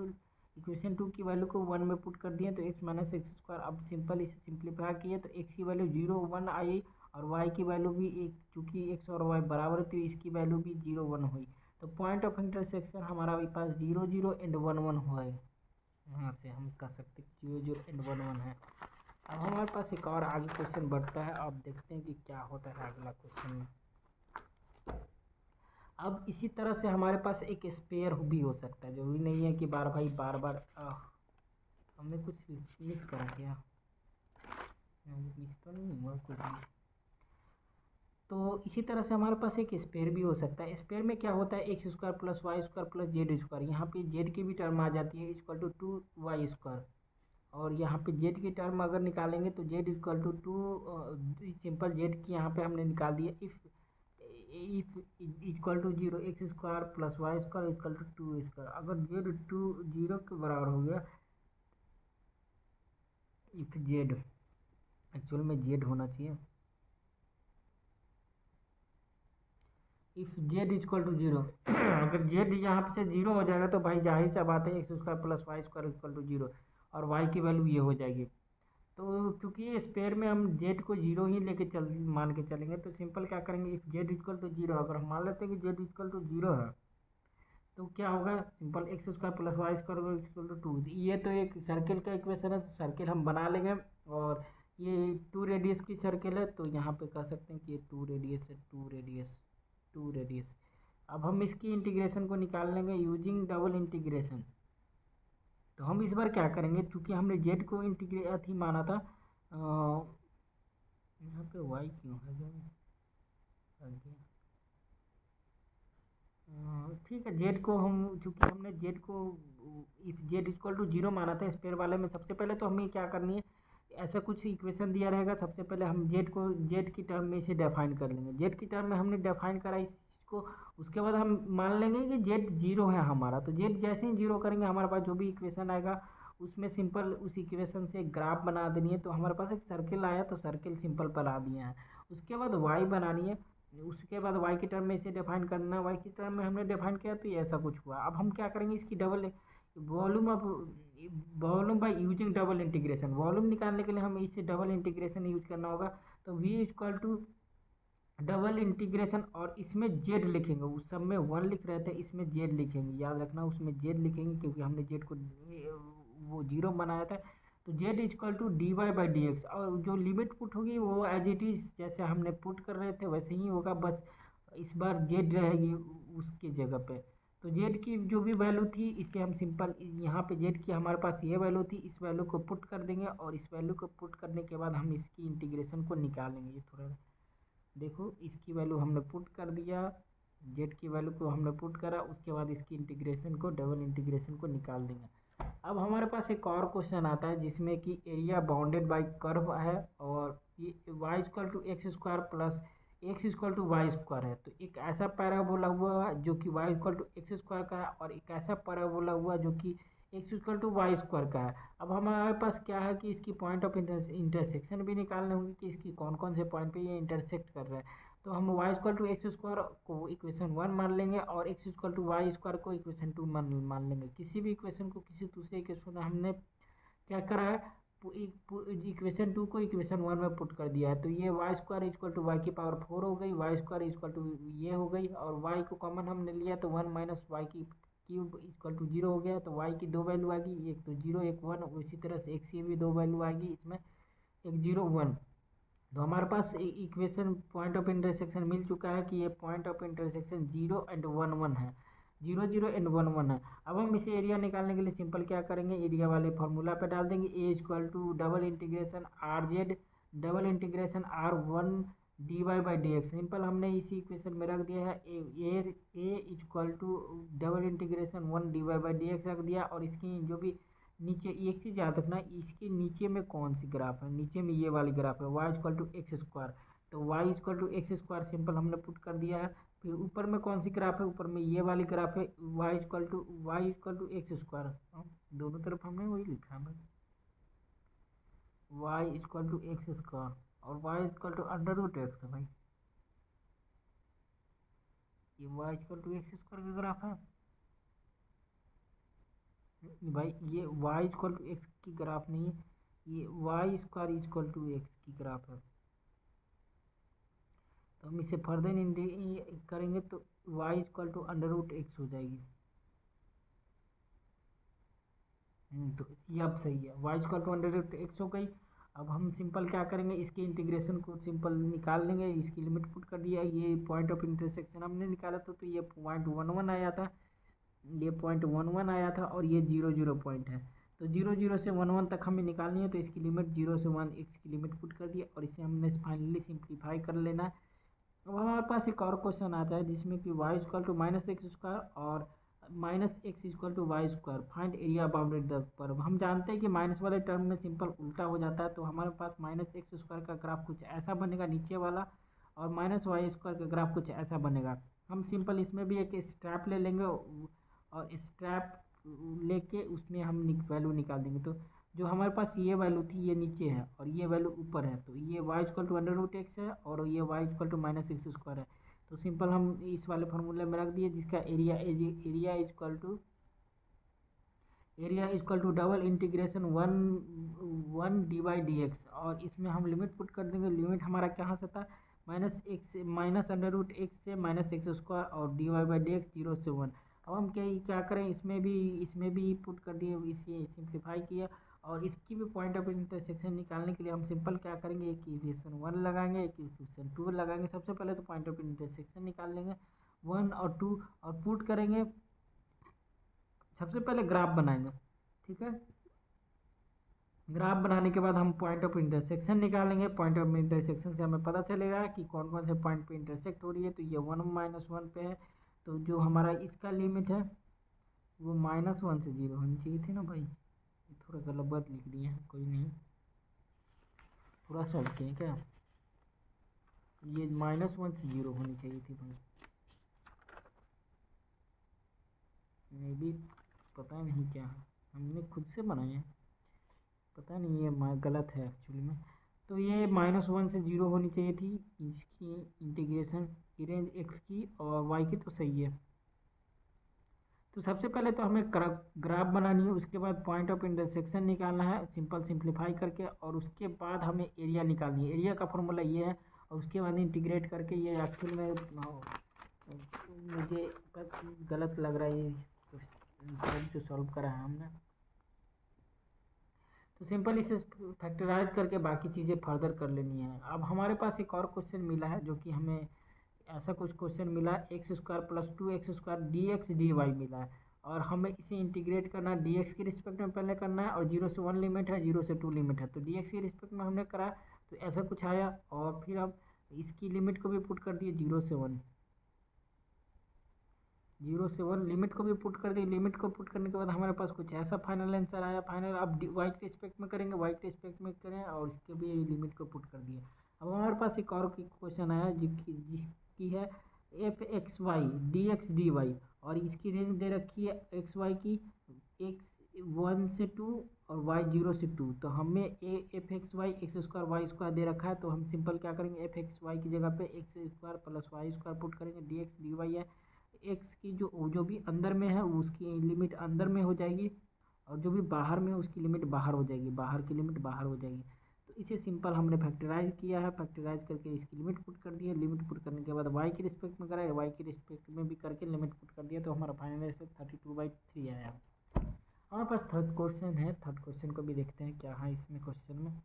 equation 2 की वैल्यू को 1 में पुट कर दिया, तो x माइनस एक्स स्क्वायर। अब सिंपल इसे सिंप्लीफाई किया तो x की वैल्यू 0 1 आई, और y की वैल्यू भी एक, चूँकि x और y बराबर है तो इसकी वैल्यू भी 0 1 हुई। तो पॉइंट ऑफ इंटरसेक्शन हमारा पास 0 0 एंड 1 1 हुआ है। यहाँ से हम कह सकते हैं 0 0 एंड 1 1 है। अब हमारे पास एक और आगे क्वेश्चन बढ़ता है, अब देखते हैं कि क्या होता है अगला क्वेश्चन में। अब इसी तरह से हमारे पास एक स्पेयर भी हो सकता है, जरूरी नहीं है कि बार बार हमने कुछ मिस करा क्या, मिस तो नहीं हुआ कुछ भी। तो इसी तरह से हमारे पास एक स्पेयर भी हो सकता है। स्पेयर में क्या होता है, x square plus Y square plus z square, यहाँ पे जेड की भी टर्म आ जाती है इक्वल टू 2y², और यहाँ पे जेड की टर्म अगर निकालेंगे तो z equal to 2, simple z की यहाँ पे हमने निकाल दिया, if equal to 0 x square plus Y square equal to 2 square. अगर जेड 2 0 के बराबर हो गया, इफ जेड, एक्चुअल में जेड होना चाहिए, इफ जेड इक्वल टू 0 अगर जेड यहाँ पे से 0 हो जाएगा तो भाई जाहिर सा बात है x square plus Y square equal to 0, और वाई की वैल्यू ये हो जाएगी। तो क्योंकि स्पेयर में हम जेड को 0 ही लेके चल मान के चलेंगे, तो सिंपल क्या करेंगे, इफ जेड इक्वल टू 0, अगर हम मान लेते हैं कि जेड इक्वल टू 0 है, तो क्या होगा, simple x square plus Y square equal to 2। ये तो एक सर्किल का इक्वेशन है, तो सर्किल हम बना लेंगे, और ये 2 रेडियस की सर्किल है, तो यहाँ पे कह सकते हैं कि ये 2 रेडियस है, 2 रेडियस। अब हम इसकी इंटीग्रेशन को निकाल लेंगे यूजिंग डबल इंटीग्रेशन। तो हम इस बार क्या करेंगे, चूंकि हमने जेड को इंटीग्रेट ही माना था, यहाँ पे वाई क्यों है जो ठीक है, जेड को हम, चूंकि हमने जेड को इफ जेड इक्वल टू 0 माना था स्पेयर वाले में, सबसे पहले तो हमें क्या करनी है, ऐसा कुछ इक्वेशन दिया रहेगा, सबसे पहले हम जेड की टर्म में इसे डिफाइन कर लेंगे। जेड की टर्म में हमने डिफाइन करा इसको, उसके बाद हम मान लेंगे कि जेड 0 है हमारा, तो जेड जैसे ही 0 करेंगे हमारे पास जो भी इक्वेशन आएगा उसमें सिंपल उस इक्वेशन से एक ग्राफ बना देनी है। तो हमारे पास एक सर्किल आया, तो सर्किल सिंपल बना दिया है। उसके बाद वाई बनानी है, उसके बाद वाई की टर्म में इसे डिफाइन करना है, वाई की टर्म में हमने डिफाइन किया तो ये ऐसा कुछ हुआ। अब हम क्या करेंगे, इसकी डबल वॉल्यूम, अब volume by using double integration, volume निकालने के लिए हमें इससे डबल इंटीग्रेशन यूज करना होगा। तो v equal to double integration, और इसमें जेड लिखेंगे, उस सब में 1 लिख रहे थे, इसमें जेड लिखेंगे, याद रखना उसमें जेड लिखेंगे, क्योंकि हमने जेड को वो 0 बनाया था। तो z equal to d Y by D x, और जो लिमिट पुट होगी वो एज इट इज जैसे हमने पुट कर रहे थे वैसे ही होगा, बस इस बार जेड रहेगी उसकी जगह पे। तो जेड की जो भी वैल्यू थी, इसे हम सिंपल यहाँ पे जेड की हमारे पास ये वैल्यू थी, इस वैल्यू को पुट कर देंगे, और इस वैल्यू को पुट करने के बाद हम इसकी इंटीग्रेशन को निकालेंगे। ये थोड़ा देखो, इसकी वैल्यू हमने पुट कर दिया, जेड की वैल्यू को हमने पुट करा, उसके बाद इसकी इंटीग्रेशन को, डबल इंटीग्रेशन को निकाल देंगे। अब हमारे पास एक और क्वेश्चन आता है जिसमें कि एरिया बाउंडेड बाय कर्व है, और ये Y equal to x square plus x equal to Y square है, तो एक ऐसा पैराबोला हुआ जो कि Y equal to x square का है, और एक ऐसा पैराबोला हुआ जो कि x equal to Y square का है। अब हमारे पास क्या है कि इसकी पॉइंट ऑफ इंटरसेक्शन भी निकालने होंगे कि इसकी कौन कौन से पॉइंट पे ये इंटरसेक्ट कर रहा है। तो हम Y equal to x square को इक्वेशन 1 मान लेंगे और x equal to Y square को इक्वेशन 2 मान लेंगे। किसी भी इक्वेशन को किसी दूसरे इक्वेशन में हमने क्या करा है, इक्वेशन 2 को इक्वेशन 1 में पुट कर दिया है। तो ये Y square equal to Y की पावर 4 हो गई, वाई स्क्वायर इक्वल टू ये हो गई, और वाई को कॉमन हमने लिया तो 1 माइनस वाई की क्यूब इक्वल टू 0 हो गया। तो वाई की दो वैल्यू आ गई, एक तो 0 एक 1, उसी तरह से एक्स की भी दो वैल्यू आएगी इसमें, एक 0 1। तो हमारे पास इक्वेशन पॉइंट ऑफ इंटरसेक्शन मिल चुका है कि ये पॉइंट ऑफ इंटरसेक्शन 0 एंड 1 1 है, 0 0 एंड 1 1 है। अब हम इसे एरिया निकालने के लिए सिंपल क्या करेंगे, एरिया वाले फॉर्मूला पे डाल देंगे, A equal to double integration R Z double integration R 1 D Y by D X. Simple हमने इसी इक्वेशन में रख दिया है, A equal to double integration 1 D Y by D X रख दिया। और इसकी जो भी नीचे एक चीज़ याद रखना, इसके नीचे में कौन सी ग्राफ है, नीचे में ये वाली ग्राफ है Y equal to x square. तो Y equal to x square simple हमने पुट कर दिया है। फिर ऊपर में कौन सी ग्राफ है, ऊपर में ये वाली ग्राफ है Y equal to x square. दोनों तरफ हमने वही लिखा है, Y equal to x square और Y equal to under root x है भाई। ये Y equal to x square की ग्राफ है भाई, ये वाई इक्वल टू एक्स की ग्राफ नहीं है, ये Y square equal to X की ग्राफ है। तो हम इसे फर्दर करेंगे तो Y equal to under root x हो जाएगी। तो ये अब सही है, Y equal to under root x हो गई। अब हम सिंपल क्या करेंगे, इसके इंटीग्रेशन को सिंपल निकाल लेंगे, इसकी लिमिट पुट कर दिया, ये पॉइंट ऑफ इंटरसेक्शन हमने निकाला था, तो ये पॉइंट 1 1 आया था, ये पॉइंट 1 1 आया था, और ये 0 0 पॉइंट है। तो 0 0 से 1 1 तक हमें निकालनी है, तो इसकी लिमिट 0 से 1 एक्स की लिमिट पुट कर दिया, और इसे हमने फाइनली सिंप्लीफाई कर लेना है। अब हमारे पास एक और क्वेश्चन आता है जिसमें कि Y equal to minus x square और minus X equal to Y square, find area bounded the curve. हम जानते हैं कि माइनस वाले टर्म में सिंपल उल्टा हो जाता है, तो हमारे पास माइनस एक्स स्क्वायर का ग्राफ कुछ ऐसा बनेगा नीचे वाला, और माइनस वाई स्क्वायर का ग्राफ कुछ ऐसा बनेगा। हम सिंपल इसमें भी एक स्ट्रैप ले लेंगे, और स्ट्रैप लेके उसमें हम वैल्यू निकाल देंगे। तो जो हमारे पास ये वैल्यू थी ये नीचे है और ये वैल्यू ऊपर है, तो ये Y equal to under root x है और ये Y equal to minus x square है। तो सिंपल हम इस वाले फार्मूले में रख दिए, जिसका area equal to double integration 1 d by D x, और इसमें हम लिमिट पुट कर देंगे। लिमिट हमारा कहाँ से था, माइनस अंडर रूट एक्स से माइनस एक्स स्क्वायर, और d Y by D x 0 से 1। अब हम क्या करें, इसमें भी पुट कर दिए, इसे सिंप्लीफाई किया, और इसकी भी पॉइंट ऑफ इंटरसेक्शन निकालने के लिए हम सिंपल क्या करेंगे, एक इक्वेशन 1 लगाएंगे, एक इक्वेशन 2 लगाएंगे। सबसे पहले तो पॉइंट ऑफ इंटरसेक्शन निकाल लेंगे 1 और 2, और पुट करेंगे। सबसे पहले ग्राफ बनाएंगे, ठीक है। ग्राफ बनाने के बाद हम पॉइंट ऑफ इंटरसेक्शन निकालेंगे। पॉइंट ऑफ इंटरसेक्शन से हमें पता चलेगा कि कौन कौन से पॉइंट पे इंटरसेक्ट हो रही है। तो ये 1 माइनस 1 पे है, तो जो हमारा इसका लिमिट है वो -1 से 0 होनी चाहिए थी ना भाई, थोड़ा गलत लिख दिए हैं, कोई नहीं, थोड़ा सा हटके हैं क्या, ये -1 से 0 होनी चाहिए थी भाई, मे भी पता नहीं क्या है, हमने खुद से बनाए हैं, पता नहीं ये गलत है एक्चुअली में। तो ये -1 से 0 होनी चाहिए थी इसकी इंटीग्रेशन की रेंज एक्स की, और वाई की तो सही है। तो सबसे पहले तो हमें ग्राफ बनानी है, उसके बाद पॉइंट ऑफ इंटरसेक्शन निकालना है सिंपल सिंप्लीफाई करके, और उसके बाद हमें एरिया निकालनी है। एरिया का फॉर्मूला ये है, और उसके बाद इंटीग्रेट करके, ये एक्चुअल में मुझे गलत लग रहा है ये जो सॉल्व करा है हमने। तो सिंपल इसे फैक्टराइज करके बाकी चीज़ें फर्दर कर लेनी है। अब हमारे पास एक और क्वेश्चन मिला है, जो कि हमें ऐसा कुछ क्वेश्चन मिला है, x square plus 2 x square d x d y मिला है, और हमें इसे इंटीग्रेट करना है डी एक्स के रिस्पेक्ट में पहले करना है, और 0 से 1 लिमिट है, 0 से 2 लिमिट है। तो डी एक्स के रिस्पेक्ट में हमने करा, तो ऐसा कुछ आया, और फिर अब इसकी लिमिट को भी पुट कर दिए 0 से 1, 0 से 1 लिमिट को भी पुट कर दी। लिमिट को पुट करने के बाद हमारे पास कुछ ऐसा फाइनल आंसर आया। फाइनल अब वाई के रिस्पेक्ट में करेंगे, वाई के रिस्पेक्ट में करें, और इसके भी लिमिट को पुट कर दिए। अब हमारे पास पास एक और क्वेश्चन आया जिसकी है f x Y d x d y, और इसकी रेंज दे रखी है एक्स वाई की एक्स 1 से 2 और वाई 0 से 2। तो हमें F x Y X square Y square दे रखा है, तो हम सिंपल क्या करेंगे, एफ एक्स वाई की जगह पे x square plus Y square put करेंगे, डी एक्स डी वाई है। एक्स की जो भी अंदर में है उसकी लिमिट अंदर में हो जाएगी, और जो भी बाहर में है उसकी लिमिट बाहर हो जाएगी, बाहर की लिमिट बाहर हो जाएगी। तो इसे सिंपल हमने फैक्टराइज किया है, फैक्टराइज करके इसकी लिमिट पुट कर दी है, लिमिट पुट करने के बाद वाई के रिस्पेक्ट में कराए, वाई के रिस्पेक्ट में भी करके लिमिट पुट कर दिया, तो हमारा फाइनल आंसर 32/3 आया। हमारे पास थर्ड क्वेश्चन है, थर्ड क्वेश्चन को भी देखते हैं क्या है इसमें क्वेश्चन में।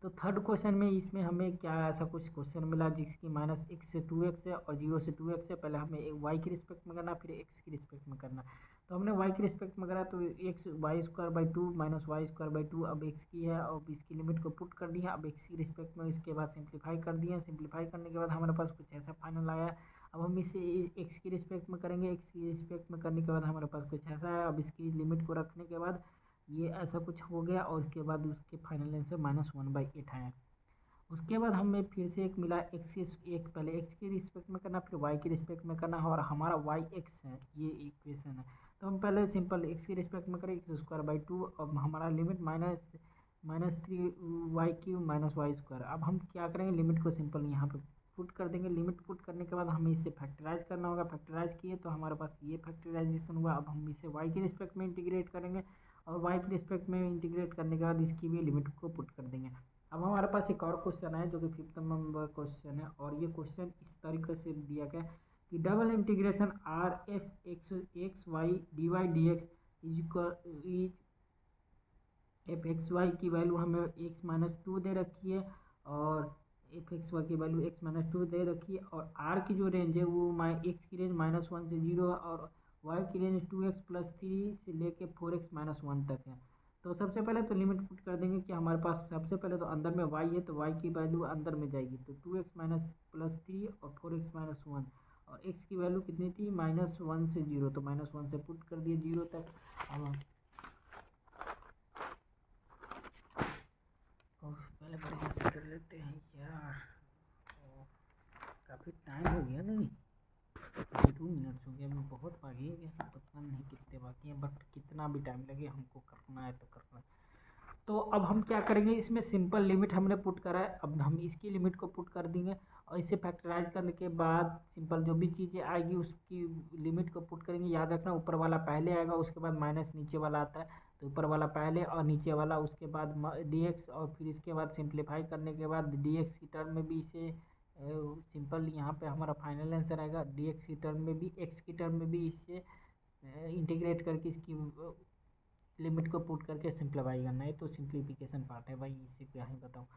तो थर्ड क्वेश्चन में इसमें हमें क्या ऐसा कुछ क्वेश्चन मिला जिसकी -x से 2x है और 0 से 2x है। पहले हमें y के रिस्पेक्ट में करना, फिर x के रिस्पेक्ट में करना। तो हमने y के रिस्पेक्ट में करा तो x y² माइनस y²/2 अब x की है, और इसकी लिमिट को पुट कर दिया। अब x की रिस्पेक्ट में इसके बाद सिंप्लीफाई कर दिया, सिंप्लीफाई करने के बाद हमारे पास कुछ ऐसा फाइनल आया। अब हम इसे x की रिस्पेक्ट में करेंगे, x की रिस्पेक्ट में करने के बाद हमारे पास कुछ ऐसा है। अब इसकी लिमिट को रखने के बाद ये ऐसा कुछ हो गया, और उसके बाद उसके फाइनल आंसर -1/8 आया। उसके बाद हमें फिर से एक मिला एक पहले x के रिस्पेक्ट में करना, फिर y के रिस्पेक्ट में करना है, और हमारा y x है, ये इक्वेशन है। तो हम पहले सिंपल x के रिस्पेक्ट में करें x²/2, अब हमारा लिमिट -3y³ माइनस y²। अब हम क्या करेंगे, लिमिट को सिंपल यहाँ पे पुट कर देंगे। लिमिट पुट करने के बाद हमें इसे फैक्टराइज करना होगा, फैक्टराइज किए तो हमारे पास ये फैक्टराइजेशन हुआ। अब हम इसे y के रिस्पेक्ट में इंटीग्रेट करेंगे, और y के रिस्पेक्ट में इंटीग्रेट करने के बाद इसकी भी लिमिट को पुट कर देंगे। अब हमारे पास एक और क्वेश्चन है जो कि 5th नंबर क्वेश्चन है, और ये क्वेश्चन इस तरीके से दिया गया कि double integration r f x Y D y d x is f x Y की वैल्यू हमें x-2 दे रखी है, और एफ एक्स वाई की वैल्यू x-2 दे रखी है, और आर की जो रेंज है वो एक्स की रेंज -1 से 0 है, और वाई की रेंज 2x + 3 से लेके 4x - 1 तक है। तो सबसे पहले तो लिमिट पुट कर देंगे कि हमारे पास सबसे पहले तो अंदर में y है, तो y की वैल्यू अंदर में जाएगी, तो 2x + 3 और 4x - 1, और x की वैल्यू कितनी थी -1 से 0, तो -1 से पुट कर दिए 0 तक। अब पहले बढ़िया से कर लेते हैं यार, काफ़ी टाइम हो गया नहीं, 2 मिनट हो गया, मैं बहुत बाकी है, पता नहीं कितने बाकी हैं, बट कितना भी टाइम लगे हमको करना है तो करना है। तो अब हम क्या करेंगे, इसमें सिंपल लिमिट हमने पुट करा है, अब हम इसकी लिमिट को पुट कर देंगे, और इसे फैक्टराइज करने के बाद सिंपल जो भी चीज़ें आएगी उसकी लिमिट को पुट करेंगे। याद रखना ऊपर वाला पहले आएगा, उसके बाद माइनस नीचे वाला आता है, तो ऊपर वाला पहले और नीचे वाला उसके बाद dx, और फिर इसके बाद सिंप्लीफाई करने के बाद dx की टर्म में भी इसे सिंपल यहाँ पे हमारा फाइनल आंसर आएगा। dx की टर्म में भी x की टर्म में भी इसे इंटीग्रेट करके इसकी लिमिट को पुट करके सिंप्लीफाई करना है, तो सिंप्लीफिकेशन पार्ट है भाई, इसी क्या ही बताऊँ।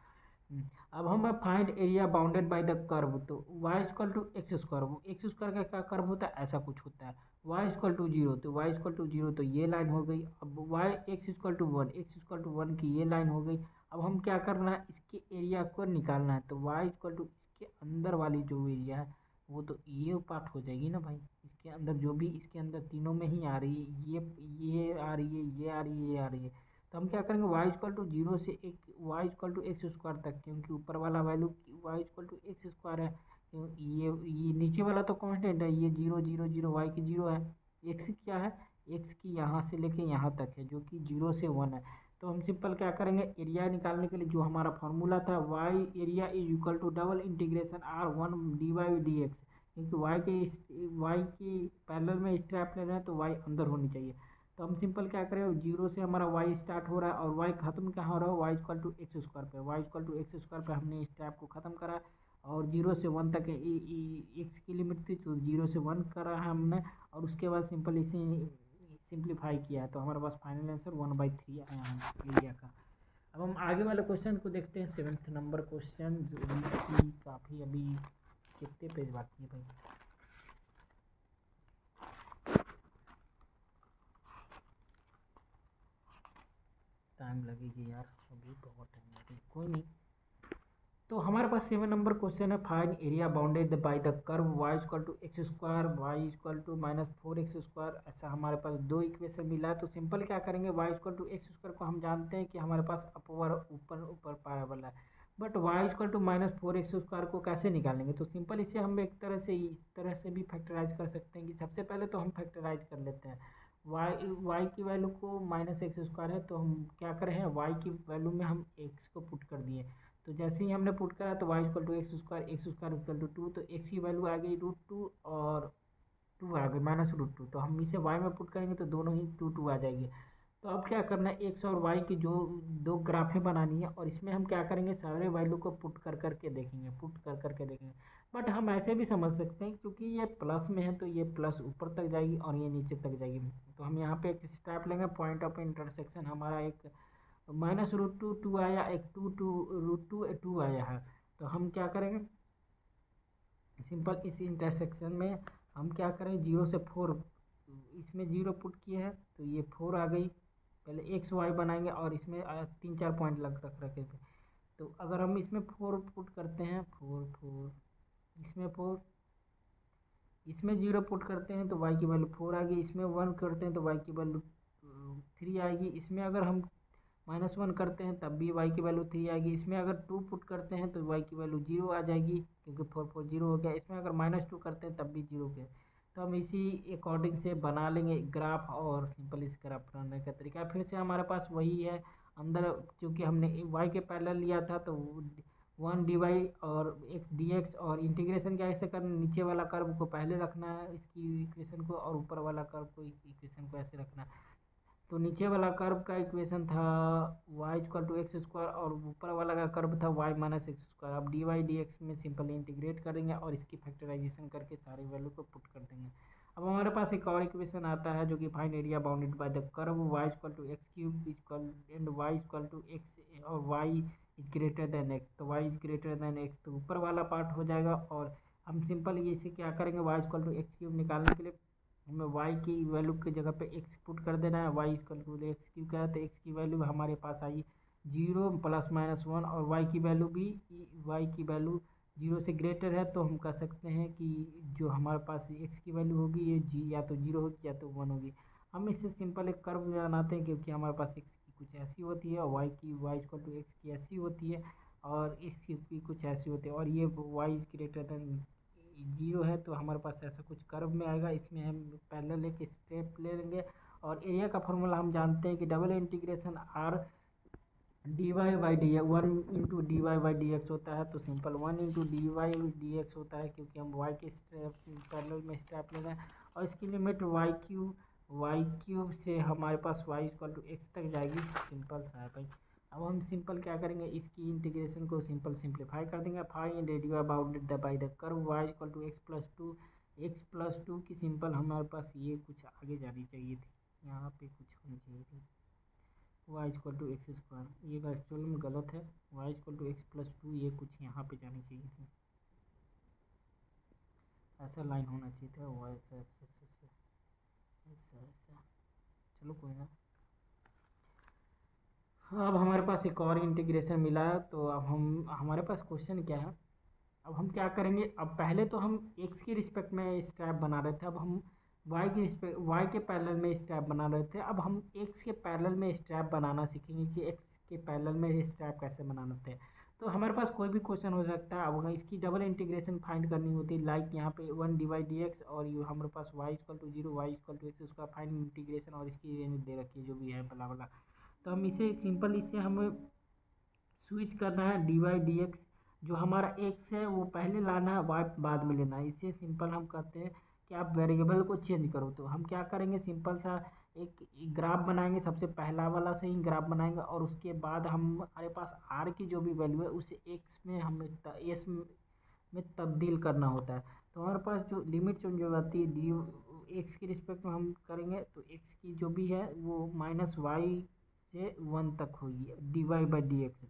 अब हम find area bounded by the curve, तो y = x², x² का क्या कर्व होता है, ऐसा कुछ होता है। y = 0, तो y = 0 तो ये लाइन हो गई। अब x = 1 की ये लाइन हो गई। अब हम क्या करना है, इसके एरिया को निकालना है, तो y = इसके अंदर वाली जो एरिया है वो तो ये पार्ट हो जाएगी ना भाई, इसके अंदर जो भी इसके अंदर तीनों में ही आ रही है, ये आ रही है, ये आ रही है, ये आ रही है। तो हम क्या करेंगे, y = 0 से y = x² तक, क्योंकि ऊपर वाला वैल्यू y = x² है, ये नीचे वाला तो कांस्टेंट है, ये 0 0 0 y की 0 है। x क्या है, x की यहाँ से लेके यहाँ तक है, जो कि 0 से 1 है। तो हम सिंपल क्या करेंगे, एरिया निकालने के लिए जो हमारा फॉर्मूला था, y area = double integration r1 dy/dx, क्योंकि y की पैरेलल में स्ट्रैप ले रहे हैं तो y अंदर होनी चाहिए। तो हम सिंपल क्या करें, 0 से हमारा y स्टार्ट हो रहा है, और y खत्म कहाँ हो रहा है, y = x² पे, y = x² पे हमने स्ट्रैप को ख़त्म करा, और 0 से 1 तक x की लिमिट थी, तो 0 से 1 करा है हमने, और उसके बाद सिंपल इसे सिंप्लीफाई किया है, तो हमारे पास फाइनल आंसर 1/3 आया है एरिया का। अब हम आगे वाले क्वेश्चन को देखते हैं, 7th नंबर क्वेश्चन, जो कि काफ़ी अभी कितने पेज बाकी है भाई, टाइम लगेगी यार, अभी बहुत टाइम लगेगी, कोई नहीं। तो हमारे पास 7 नंबर क्वेश्चन है, find area bounded by the curve y = x², y = -4x²। ऐसा हमारे पास दो इक्वेशन मिला है, तो सिंपल क्या करेंगे, y = x² को हम जानते हैं कि हमारे पास ऊपर ऊपर पैराबोला है, but why equal to -4x² को कैसे निकालेंगे? तो सिंपल इसे हम एक तरह से भी फैक्टराइज कर सकते हैं कि सबसे पहले तो हम फैक्टराइज कर लेते हैं। वाई की वैल्यू को -x² है, तो हम क्या कर रहे हैं, वाई की वैल्यू में हम एक्स को पुट कर दिए। तो जैसे ही हमने पुट करा तो Y equal to x² equal to 2, तो एक्स की वैल्यू आ गई √2 और 2 आ गई -√2। तो हम इसे वाई में पुट करेंगे तो दोनों ही 2 आ जाएंगे। तो अब क्या करना है, एक्स और वाई की जो दो ग्राफें बनानी है, और इसमें हम क्या करेंगे, सारे वैल्यू को पुट कर करके देखेंगे, बट हम ऐसे भी समझ सकते हैं क्योंकि ये प्लस में है तो ये प्लस ऊपर तक जाएगी और ये नीचे तक जाएगी। तो हम यहाँ पे एक स्टेप लेंगे, पॉइंट ऑफ इंटरसेक्शन हमारा एक -√2 आया, एक √2 आया है। तो हम क्या करेंगे, सिंपल इस इंटरसेक्शन में हम क्या करें, 0 से 4 इसमें 0 पुट किए हैं तो ये 4 आ गई। पहले एक्स वाई बनाएंगे और इसमें 3 4 पॉइंट लग रख रखे थे। तो अगर हम इसमें 4 पुट करते हैं, 4 4, इसमें 4, इसमें 0 पुट करते हैं तो वाई की वैल्यू 4 आ गई। इसमें 1 करते हैं तो वाई की वैल्यू 3 आएगी। इसमें अगर हम -1 करते हैं तब भी वाई की वैल्यू 3 आएगी। इसमें अगर 2 पुट करते हैं तो वाई की वैल्यू 0 आ जाएगी क्योंकि 4 4 0 हो गया। इसमें अगर -2 करते हैं तब भी 0 हो गया। तो हम इसी अकॉर्डिंग से बना लेंगे ग्राफ, और सिंपल इस ग्राफ बनाने का तरीका फिर से हमारे पास वही है। अंदर क्योंकि हमने वाई के पैरेलल लिया था तो 1 dy और x dx, और इंटीग्रेशन क्या ऐसे करना, नीचे वाला कर्व को पहले रखना है इसकी इक्वेशन को, और ऊपर वाला कर्व को इक्वेशन को ऐसे रखना है। तो नीचे वाला कर्व का इक्वेशन था वाई इक्वल टू x² और ऊपर वाला का कर्व था वाई -x²। अब dy dx में सिंपली इंटीग्रेट करेंगे और इसकी फैक्टराइजेशन करके सारी वैल्यू को पुट कर देंगे। अब हमारे पास एक और इक्वेशन आता है जो कि find area bounded by the curve y equal to x³ equal and y equal to x और y is greater than x। तो y is greater than x तो ऊपर वाला पार्ट हो जाएगा, और हम सिंपल ये इसे क्या करेंगे, y इक्वल टू x³ निकालने के लिए हमें y की वैल्यू की जगह पे x पुट कर देना है। y इक्वल टू x³ क्या है, तो x की वैल्यू हमारे पास आई 0 ±1, और y की वैल्यू 0 से ग्रेटर है। तो हम कह सकते हैं कि जो हमारे पास x की वैल्यू होगी ये या तो 0 होगी या तो 1 होगी। हम इससे सिंपल एक कर्व बनाते हैं क्योंकि हमारे पास x की कुछ ऐसी होती है और y इक्वल टू x की ऐसी होती है, और x की कुछ ऐसी होती है, और ये y इज ग्रेटर देन 0 है। तो हमारे पास ऐसा कुछ कर्व में आएगा। इसमें हम पैरेलल एक स्टेप ले लेंगे, और एरिया का फॉर्मूला हम जानते हैं कि double integration r dy by d 1 into d Y by D x होता है। तो simple 1 into d y d x होता है क्योंकि हम y के स्टेप पैरेलल में स्टेप ले रहे हैं, और इसकी लिमिट y³ से हमारे पास y इक्वल टू x तक जाएगी। सिंपल सा है भाई। अब हम सिंपल क्या करेंगे, इसकी इंटीग्रेशन को सिंपल सिंप्लीफाई कर देंगे। Find area bounded by the curve y equal to x+2 की सिंपल हमारे पास ये कुछ आगे जानी चाहिए थी, यहाँ पे कुछ होनी चाहिए थी y इक्वल टू x²। ये एक्चुअल में गलत है, y इक्वल टू x+2 ये कुछ यहाँ पे जानी चाहिए थी, ऐसा लाइन होना चाहिए था, वो ऐसा ऐसा ऐसा ऐसा ऐसा। चलो कोई ना। हाँ, अब हमारे पास एक और इंटीग्रेशन मिला है। तो अब हमारे पास क्वेश्चन क्या है, अब हम क्या करेंगे, अब पहले तो हम x की रिस्पेक्ट में स्टेप बना रहे थे, अब हम y के पैरेलल में स्टेप बना रहे थे। अब हम x के पैरेलल में स्टेप बनाना सीखेंगे कि x के पैरेलल में स्टेप कैसे बनाना होते हैं। तो हमारे पास कोई भी क्वेश्चन हो सकता है। अब अगर इसकी डबल इंटीग्रेशन फाइंड करनी होती है, लाइक यहाँ पे 1 dy dx, और ये हमारे पास y equal to 0 y equal to x, उसका फाइंड इंटीग्रेशन, और इसकी रेंज दे रखी है जो भी है बला बला। तो हम इसे सिंपल, इसे हमें स्विच करना है dy dx। जो हमारा x है वो पहले लाना है, y बाद में लेना है। इसे सिंपल हम कहते हैं कि आप वेरिएबल को चेंज करो। तो हम क्या करेंगे, सिंपल सा एक ग्राफ बनाएंगे, सबसे पहला वाला से ही ग्राफ बनाएंगे, और उसके बाद हमारे पास r की जो भी वैल्यू है उसे x में हमें s में तब्दील करना होता है। तो हमारे पास जो लिमिट चेंज हो जाती है डी एक्स के रिस्पेक्ट में हम करेंगे, तो एक्स की जो भी है वो -y से 1 तक होगी dy बाई डी एक्स,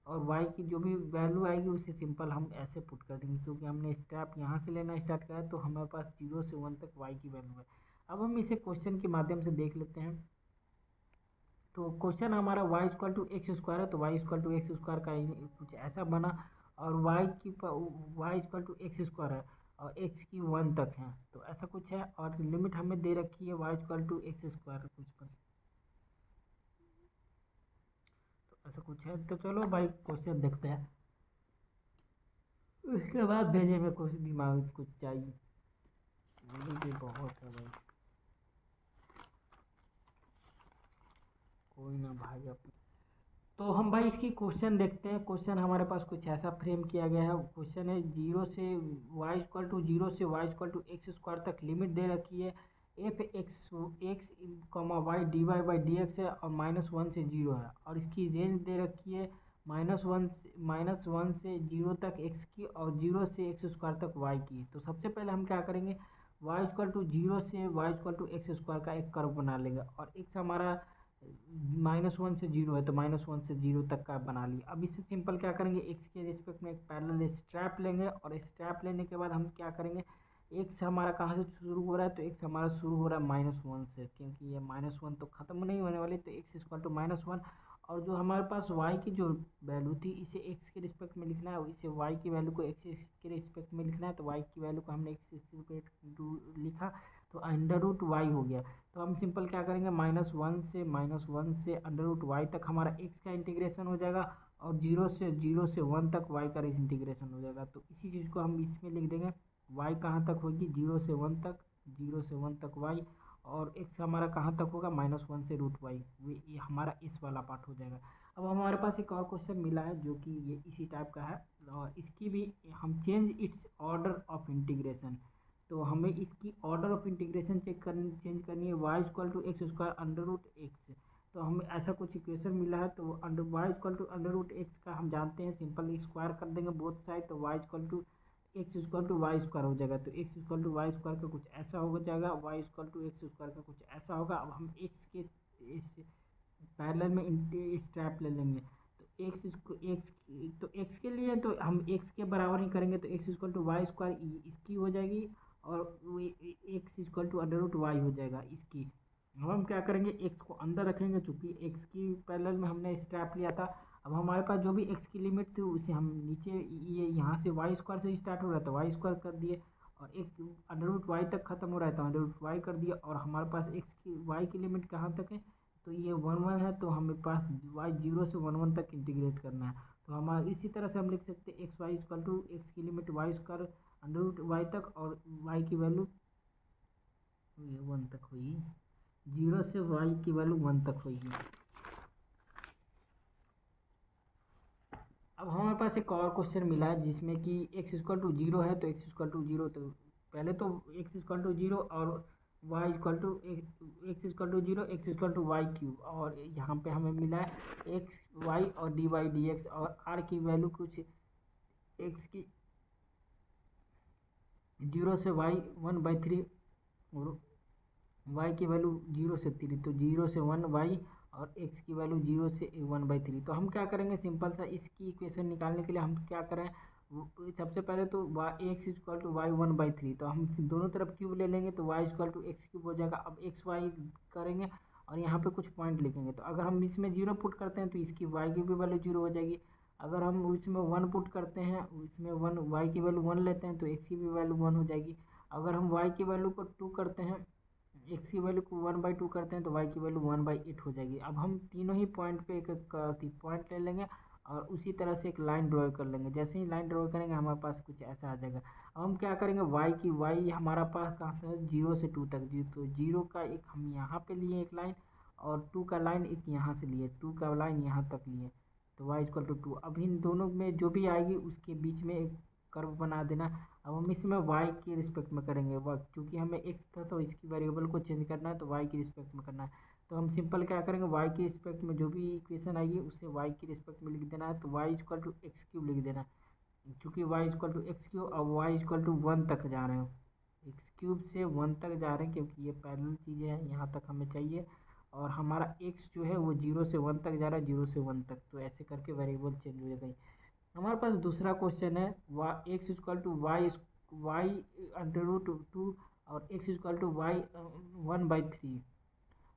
और y की जो भी वैल्यू आएगी उसे सिंपल हम ऐसे पुट कर देंगे क्योंकि हमने स्टेप यहाँ से लेना स्टार्ट किया है। तो हमारे पास 0 से 1 तक y की वैल्यू है। अब हम इसे क्वेश्चन के माध्यम से देख लेते हैं। तो क्वेश्चन हमारा y इक्वल टू x² है, तो y इक्वल टू x² का कुछ ऐसा बना, और y इक्वल टू x² है, और x की 1 तक है, तो ऐसा कुछ है, और लिमिट हमें दे रखी है y इक्वल टू x² कुछ पर, तो ऐसा कुछ है। तो चलो भाई क्वेश्चन देखते हैं। उसके बाद भेजे में कुछ दिमाग कुछ चाहिए, मेरी भी बहुत है भाई। कोई ना भाई अपने। तो हम भाई इसकी क्वेश्चन देखते हैं। क्वेश्चन हमारे पास कुछ ऐसा फ्रेम किया गया है। क्वेश्चन है जीरो से वाई इक्वल टू जीरो से y equal to x square तक लिमिट दे रखी है। F x x comma y D Y by D x है और -1 से जीरो है, और इसकी रेंज दे रखी है -1 से जीरो तक एक्स की और जीरो से एक्स स्क्वायर तक वाई की। तो सबसे पहले हम क्या करेंगे, वाई इक्वल टू जीरो से y equal to x square का एक कर्व बना लेंगे, और एक्स हमारा -1 से जीरो है तो -1 से जीरो तक का बना लिया। अब इससे सिंपल क्या करेंगे, एक्स के रिस्पेक्ट में एक पैरेलल स्ट्रैप लेंगे, और स्ट्रैप लेने के बाद हम क्या करेंगे, एक्स हमारा कहाँ से शुरू हो रहा है, तो एक्स हमारा शुरू हो रहा है -1 से, क्योंकि ये -1 तो ख़त्म नहीं होने वाली, तो एक्स इक्वल टू -1। और जो हमारे पास वाई की जो वैल्यू थी, इसे एक्स के रिस्पेक्ट में लिखना है, इसे वाई की वैल्यू को एक्स के रिस्पेक्ट में लिखना है, तो वाई की वैल्यू को हमने एक्स के रिस्पेक्ट लिखा, तो अंडर रूट वाई हो गया। तो हम सिंपल क्या करेंगे, -1 से अंडर रूट वाई तक हमारा एक्स का इंटीग्रेशन हो जाएगा, और जीरो से 1 तक वाई का इंटीग्रेशन हो जाएगा। तो इसी चीज़ को हम इसमें लिख देंगे, वाई कहाँ तक होगी, जीरो से वन तक, जीरो से वन तक वाई, और एक्स हमारा कहाँ तक होगा, -1 से रूट वाई। ये हमारा इस वाला पार्ट हो जाएगा। अब हमारे पास एक और क्वेश्चन मिला है जो कि ये इसी टाइप का है, और इसकी भी हम change its order of integration. तो हमें इसकी ऑर्डर ऑफ इंटीग्रेशन चेंज करनी है, Y equal to x square under root x. तो हमें ऐसा कुछ इक्वेशन मिला है, तो under y equal to under root x का हम जानते हैं, सिंपल स्क्वायर कर देंगे बोथ साइड, तो Y equal to x equal to Y square हो जाएगा। तो x equal to Y square का कुछ ऐसा हो जाएगा, y equal to x square का कुछ ऐसा होगा। अब हम एक्स के इस पैरेलल में स्ट्रैप ले लेंगे, तो एक्स के लिए तो हम एक्स के बराबर ही करेंगे, तो x equal to Y square इसकी हो जाएगी, और x equal to under root y हो जाएगा इसकी। अब हम क्या करेंगे, एक्स को अंदर रखेंगे, चूंकि एक्स की पैरेलल में हमने स्ट्रैप लिया था। अब हमारे पास जो भी एक्स की लिमिट थी उसे हम नीचे, ये यहाँ से वाई स्क्वायर से स्टार्ट हो रहा था, वाई स्क्वायर कर दिए, और एक अंडर रूट वाई तक खत्म हो रहा है तो अंडर रूट वाई कर दिया, और हमारे पास एक्स की वाई की लिमिट कहाँ तक है, तो ये 1 है, तो हमें पास वाई जीरो से 1 तक इंटीग्रेट करना है। तो हमारा इसी तरह से हम लिख सकते हैं, X Y equal to X की limit Y square under root Y तक, और वाई की वैल्यू ये 1 तक हुई, जीरो से वाई की वैल्यू 1 तक होगी। अब हमारे पास एक और क्वेश्चन मिला है जिसमें कि एक्स इक्वल टू जीरो है, तो एक्स इक्वल टू जीरो, तो पहले तो एक्स इक्वल टू जीरो और Y equal to x equal to zero, x equal to y cube, और यहाँ पे हमें मिला है एक्स वाई और डी वाई डी एक्स, और आर की वैल्यू कुछ एक्स की जीरो से वाई 1/3, और वाई की वैल्यू जीरो से 3, तो जीरो से 1 वाई, और एक्स की वैल्यू जीरो से 1/3। तो हम क्या करेंगे, सिंपल सा इसकी इक्वेशन निकालने के लिए हम क्या करें, सबसे पहले तो एक्स इक्वल टू वाई 1/3, तो हम दोनों तरफ क्यूब ले लेंगे, तो Y equal to x cube हो जाएगा। अब एक्स वाई करेंगे और यहाँ पे कुछ पॉइंट लिखेंगे, तो अगर हम इसमें जीरो पुट करते हैं तो इसकी वाई की भी वैल्यू जीरो हो जाएगी। अगर हम इसमें 1 पुट करते हैं, इसमें 1 वाई की वैल्यू 1 लेते हैं, तो एक्स की भी वैल्यू 1 हो जाएगी। अगर हम वाई की वैल्यू को 2 करते हैं, एक्स की वैल्यू को 1/2 करते हैं, तो वाई की वैल्यू 1/8 हो जाएगी। अब हम तीनों ही पॉइंट पे एक पॉइंट ले लेंगे, और उसी तरह से एक लाइन ड्रॉ कर लेंगे। जैसे ही लाइन ड्रॉ करेंगे हमारे पास कुछ ऐसा आ जाएगा। अब हम क्या करेंगे, वाई हमारा पास कहाँ से है, 0 से 2 तक, तो जीरो का एक हम यहाँ पे लिए एक लाइन, और 2 का लाइन एक यहाँ से लिए, 2 का लाइन यहाँ तक लिए, तो वाई इक्वल टू 2। अब इन दोनों में जो भी आएगी उसके बीच में एक कर्व बना देना। अब हम इसमें वाई के रिस्पेक्ट में करेंगे, वर्क क्योंकि हमें एक्स था तो इसकी वेरिएबल को चेंज करना है, तो वाई की रिस्पेक्ट में करना है। तो हम सिंपल क्या करेंगे, वाई की रिस्पेक्ट में जो भी इक्वेशन आएगी उसे वाई की रिस्पेक्ट में लिख देना है, तो Y equal to x cube लिख देना है, क्योंकि y equal to x cube और वाई इक्वल टू 1 तक जा रहे हैं, एक्स क्यूब से 1 तक जा रहे हैं, क्योंकि ये पैरेलल चीज़ें हैं, यहाँ तक हमें चाहिए। और हमारा एक्स जो है वो 0 से 1 तक जा रहा है, 0 से 1 तक, तो ऐसे करके वेरिएबल चेंज हो जाएगा। हमारे पास दूसरा क्वेश्चन है, x equal to y y under root 2, और एक्स इक्वल टू वाई 1/3।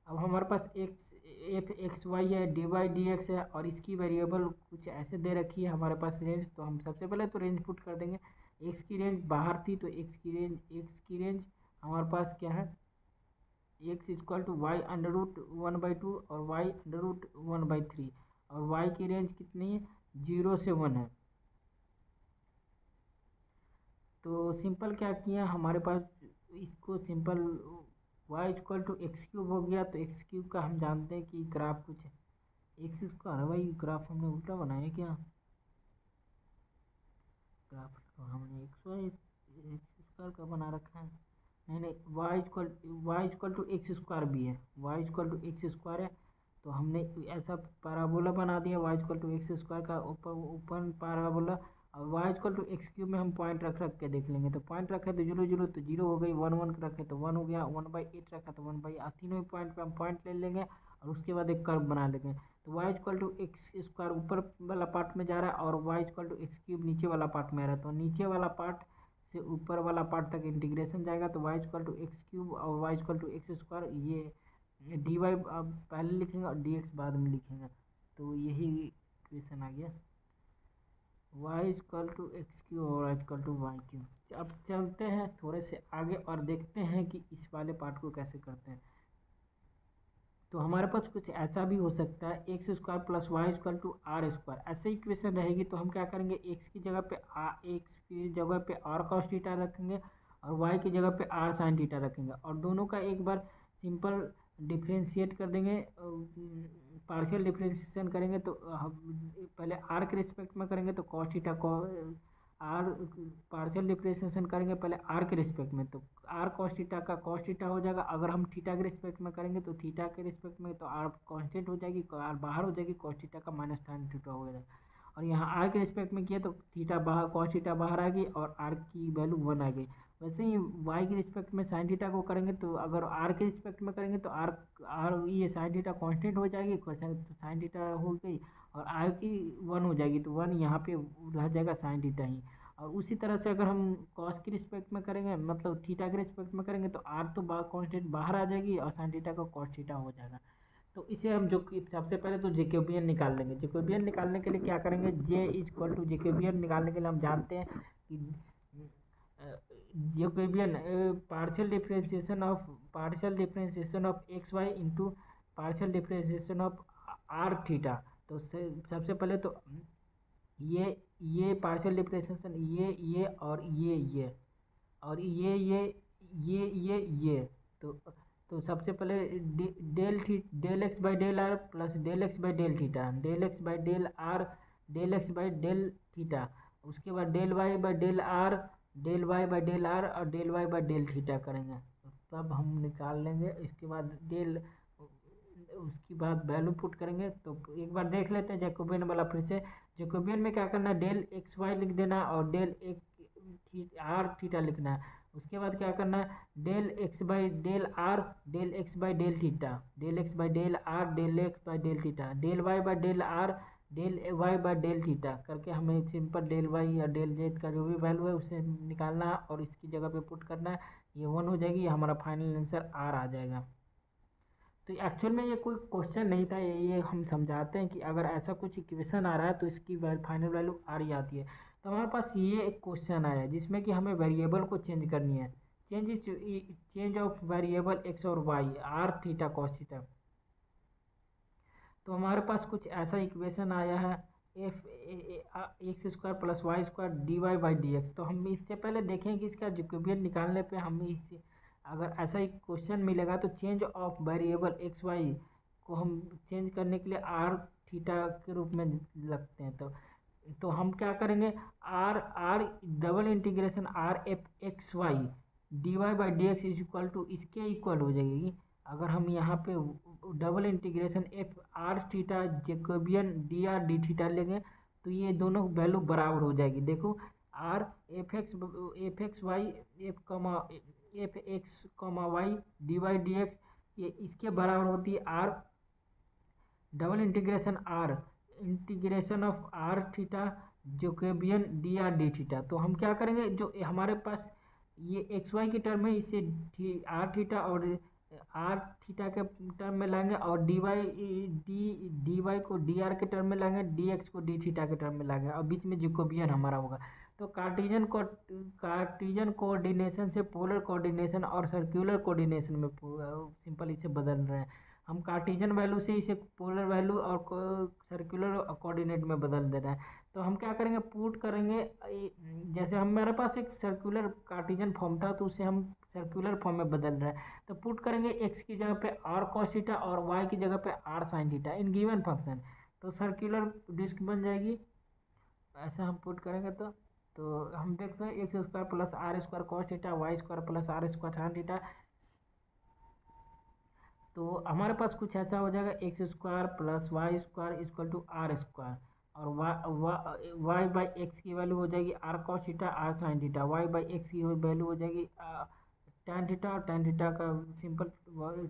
अब हमारे पास एफ एक्स वाई है, डी वाई डी एक्स है, और इसकी वेरिएबल कुछ ऐसे दे रखी है हमारे पास रेंज। तो हम सबसे पहले तो रेंज पुट कर देंगे, एक्स की रेंज बाहर थी, तो एक्स की रेंज हमारे पास क्या है, x equal to y under root 1/2 और वाई अंडर रूट 1/3, और वाई की रेंज कितनी है, 0 से 1 है। तो सिंपल क्या किया हमारे पास, इसको simple y equal to x cube हो गया। तो एक्स क्यूब का हम जानते हैं कि ग्राफ कुछ एक्स स्क्वायर, भाई ग्राफ हमने उल्टा बनाया क्या, ग्राफ तो हमने एक्स वाई एक्स स्क्वायर का बना रखा है। नहीं नहीं, y equal to x square भी है, y equal to x square है। तो हमने ऐसा पैराबोला बना दिया y equal to x square का ऊपर ऊपर पैराबोला। और y equal to x cube में हम पॉइंट रख रख के देख लेंगे। तो पॉइंट रखे तो जीरो जीरो तो जीरो हो गई, वन वन रखे तो वन हो गया, 1/8 रखा तो 1/8, तीनों ही पॉइंट पे हम पॉइंट ले लेंगे और उसके बाद एक कर्व बना लेंगे। तो y equal to x square ऊपर वाला पार्ट में जा रहा है और y equal to x cube नीचे वाला पार्ट में आ रहा है। तो नीचे वाला पार्ट से ऊपर वाला पार्ट तक इंटीग्रेशन जाएगा। तो y equal to x cube और y equal to x square, ये डी वाई अब पहले लिखेंगे और डी एक्स बाद में लिखेंगे। तो यही इक्वेशन आ गया, y equal to x cube और y equal to y cube. अब चलते हैं थोड़े से आगे और देखते हैं कि इस वाले पार्ट को कैसे करते हैं। तो हमारे पास कुछ ऐसा भी हो सकता है, x square plus y equal to are square, ऐसे इक्वेशन रहेगी। तो हम क्या करेंगे, एक्स की जगह पे आर कॉस थीटा रखेंगे और वाई की जगह पे आर साइन थीटा रखेंगे और दोनों का एक बार सिंपल डिफ्रेंशिएट कर देंगे, पार्शियल डिफ्रेंशिएशन करेंगे। तो हम पहले आर के रिस्पेक्ट में करेंगे तो कॉस थीटा को आर, पार्शियल डिफ्रेंशिएशन करेंगे पहले आर के रिस्पेक्ट में तो आर कॉस थीटा का कॉस थीटा हो जाएगा। अगर हम थीटा के रिस्पेक्ट में करेंगे तो थीटा के रिस्पेक्ट में तो आर कांस्टेंट हो जाएगी, आर बाहर हो जाएगी, कॉस थीटा का माइनस tan थीटा हो जाएगा। और यहाँ आर के रिस्पेक्ट में किया तो थीटा बाहर, कॉस थीटा बाहर आ गई और आर की वैल्यू 1 आ गई। वैसे ही वाई के रिस्पेक्ट में साइन थीटा को करेंगे तो अगर आर के रिस्पेक्ट में करेंगे तो आर आर ये साइन थीटा कांस्टेंट हो जाएगी, तो साइन थीटा हो गई और आर की 1 हो जाएगी। तो 1 यहाँ पे रह जाएगा साइन थीटा ही। और उसी तरह से अगर हम कॉस के रिस्पेक्ट में करेंगे, मतलब थीटा के रिस्पेक्ट में करेंगे तो आर तो कांस्टेंट बाहर आ जाएगी और साइन थीटा का कॉस थीटा हो जाएगा। तो इसे हम जो सबसे पहले तो जेकोबियन निकाल लेंगे। जेकोबियन निकालने के लिए क्या करेंगे, जे इक्वल टू जेकोबियन निकालने के लिए हम जानते हैं कि Jacobian partial differentiation of x Y into partial differentiation of r theta. तो सबसे पहले तो ये पार्शियल डिफरेंशिएशन ये और ये और ये। तो सबसे पहले del x by del R plus del x by del theta, del x by del are, del x by del theta. उसके बाद del Y by del are, del Y by del R और del Y by del theta करेंगे। तब हम निकाल लेंगे। इसके बाद उसके बाद वैल्यू पुट करेंगे। तो एक बार देख लेते हैं जैकोबियन वाला फिर से। जैकोबियन में क्या करना है, डेल एक्स वाई लिख देना और डेल एक आर थीटा लिखना है। उसके बाद क्या करना है, del x by del are, del x by del theta, del x by del are, del x by del theta, del Y by del are, del Y by del theta करके हमें simple del y या del z का जो भी value है उसे निकालना है और इसकी जगह पे पुट करना है। ये 1 हो जाएगी, हमारा फाइनल आंसर आर आ जाएगा। तो एक्चुअल में ये कोई क्वेश्चन नहीं था, ये हम समझाते हैं कि अगर ऐसा कुछ इक्वेशन आ रहा है तो इसकी फाइनल वैल्यू आर ही आती है। तो हमारे पास ये एक क्वेश्चन आया है जिसमें कि हमें वेरिएबल को चेंज करनी है। चेंज ऑफ वेरिएबल एक्स और y, r theta cos theta. तो हमारे पास कुछ ऐसा इक्वेशन आया है, f x square plus Y square d Y by D x. तो हम इससे पहले देखें कि इसका जैकोबियन निकालने पे हमें इसे अगर ऐसा एक क्वेश्चन मिलेगा तो change of variable x Y को हम चेंज करने के लिए आर थीटा के रूप में लगते हैं। तो हम क्या करेंगे, r r double integration r f x Y D Y by D x is equal to इसके इक्वल हो जाएगी। अगर हम यहाँ पे double integration f are theta Jacobian D R D theta लेंगे तो ये दोनों वैल्यू बराबर हो जाएगी। देखो r f x y f x Y D y d x, ये इसके बराबर होती है r double integration of r theta Jacobian D R D theta. तो हम क्या करेंगे, जो हमारे पास ये एक्स वाई के टर्म है इसे आर थीटा और आर थीटा के टर्म में लाएंगे और डी वाई को डी आर के टर्म में लाएंगे, डी एक्स को डी थीटा के टर्म में लाएंगे और बीच में जैकोबियन हमारा होगा। तो कार्टेशियन कोऑर्डिनेशन से पोलर कोऑर्डिनेशन और सर्कुलर कोऑर्डिनेशन में सिंपल इसे बदल रहे हैं। हम कार्टेशियन वैल्यू से इसे पोलर वैल्यू और सर्कुलर कोऑर्डिनेट में बदल दे रहे हैं। तो हम क्या करेंगे, पुट करेंगे जैसे हमारे पास एक सर्कुलर कार्टेशियन फॉर्म था तो उसे हम सर्कुलर फॉर्म में बदल रहे हैं, तो पुट करेंगे एक्स की जगह पे आर कॉस थीटा और वाई की जगह पे r sine theta in given function, तो सर्कुलर डिस्क बन जाएगी। ऐसा हम पुट करेंगे तो हम देखते हैं x square plus are square cos theta y square plus are square sine theta, तो हमारे पास कुछ ऐसा हो जाएगा x square plus Y square equal to are square, और वाई बाई एक्स की वैल्यू हो जाएगी r cos theta r sine theta, y by x की वैल्यू हो जाएगी tan थीटा, और tan थीटा का simple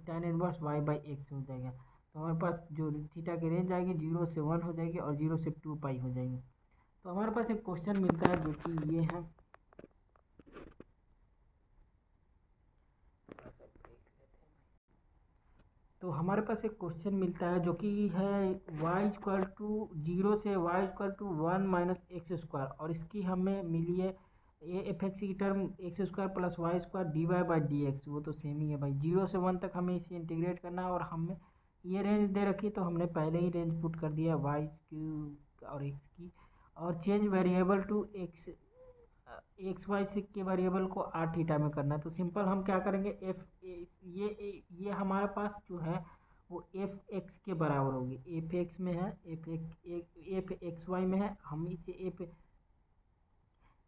tan inverse Y by x हो जाएगा। तो हमारे पास जो थीटा की रेंज आएगी 0 से 1 हो जाएगी और 0 से 2 पाई हो जाएगी। तो हमारे पास एक क्वेश्चन मिलता है जो कि ये है, तो हमारे पास एक क्वेश्चन मिलता है जो कि है y इक्वल टू 0 से y equal to 1 - x square, और इसकी हमें मिली है ये एफ एक्स की term x square plus Y square d Y by D x, वो तो सेम ही है भाई। 0 से 1 तक हमें इसे इंटीग्रेट करना है और हमें ये रेंज दे रखी तो हमने पहले ही रेंज पुट कर दिया वाई की और एक्स की, और change variable to x y से के वेरिएबल को आर थीटा में करना है। तो सिंपल हम क्या करेंगे, ये हमारे पास जो है वो एफ एक्स के बराबर होगी, एफ एक्स में है, एफ एक्स वाई में है, हम इसे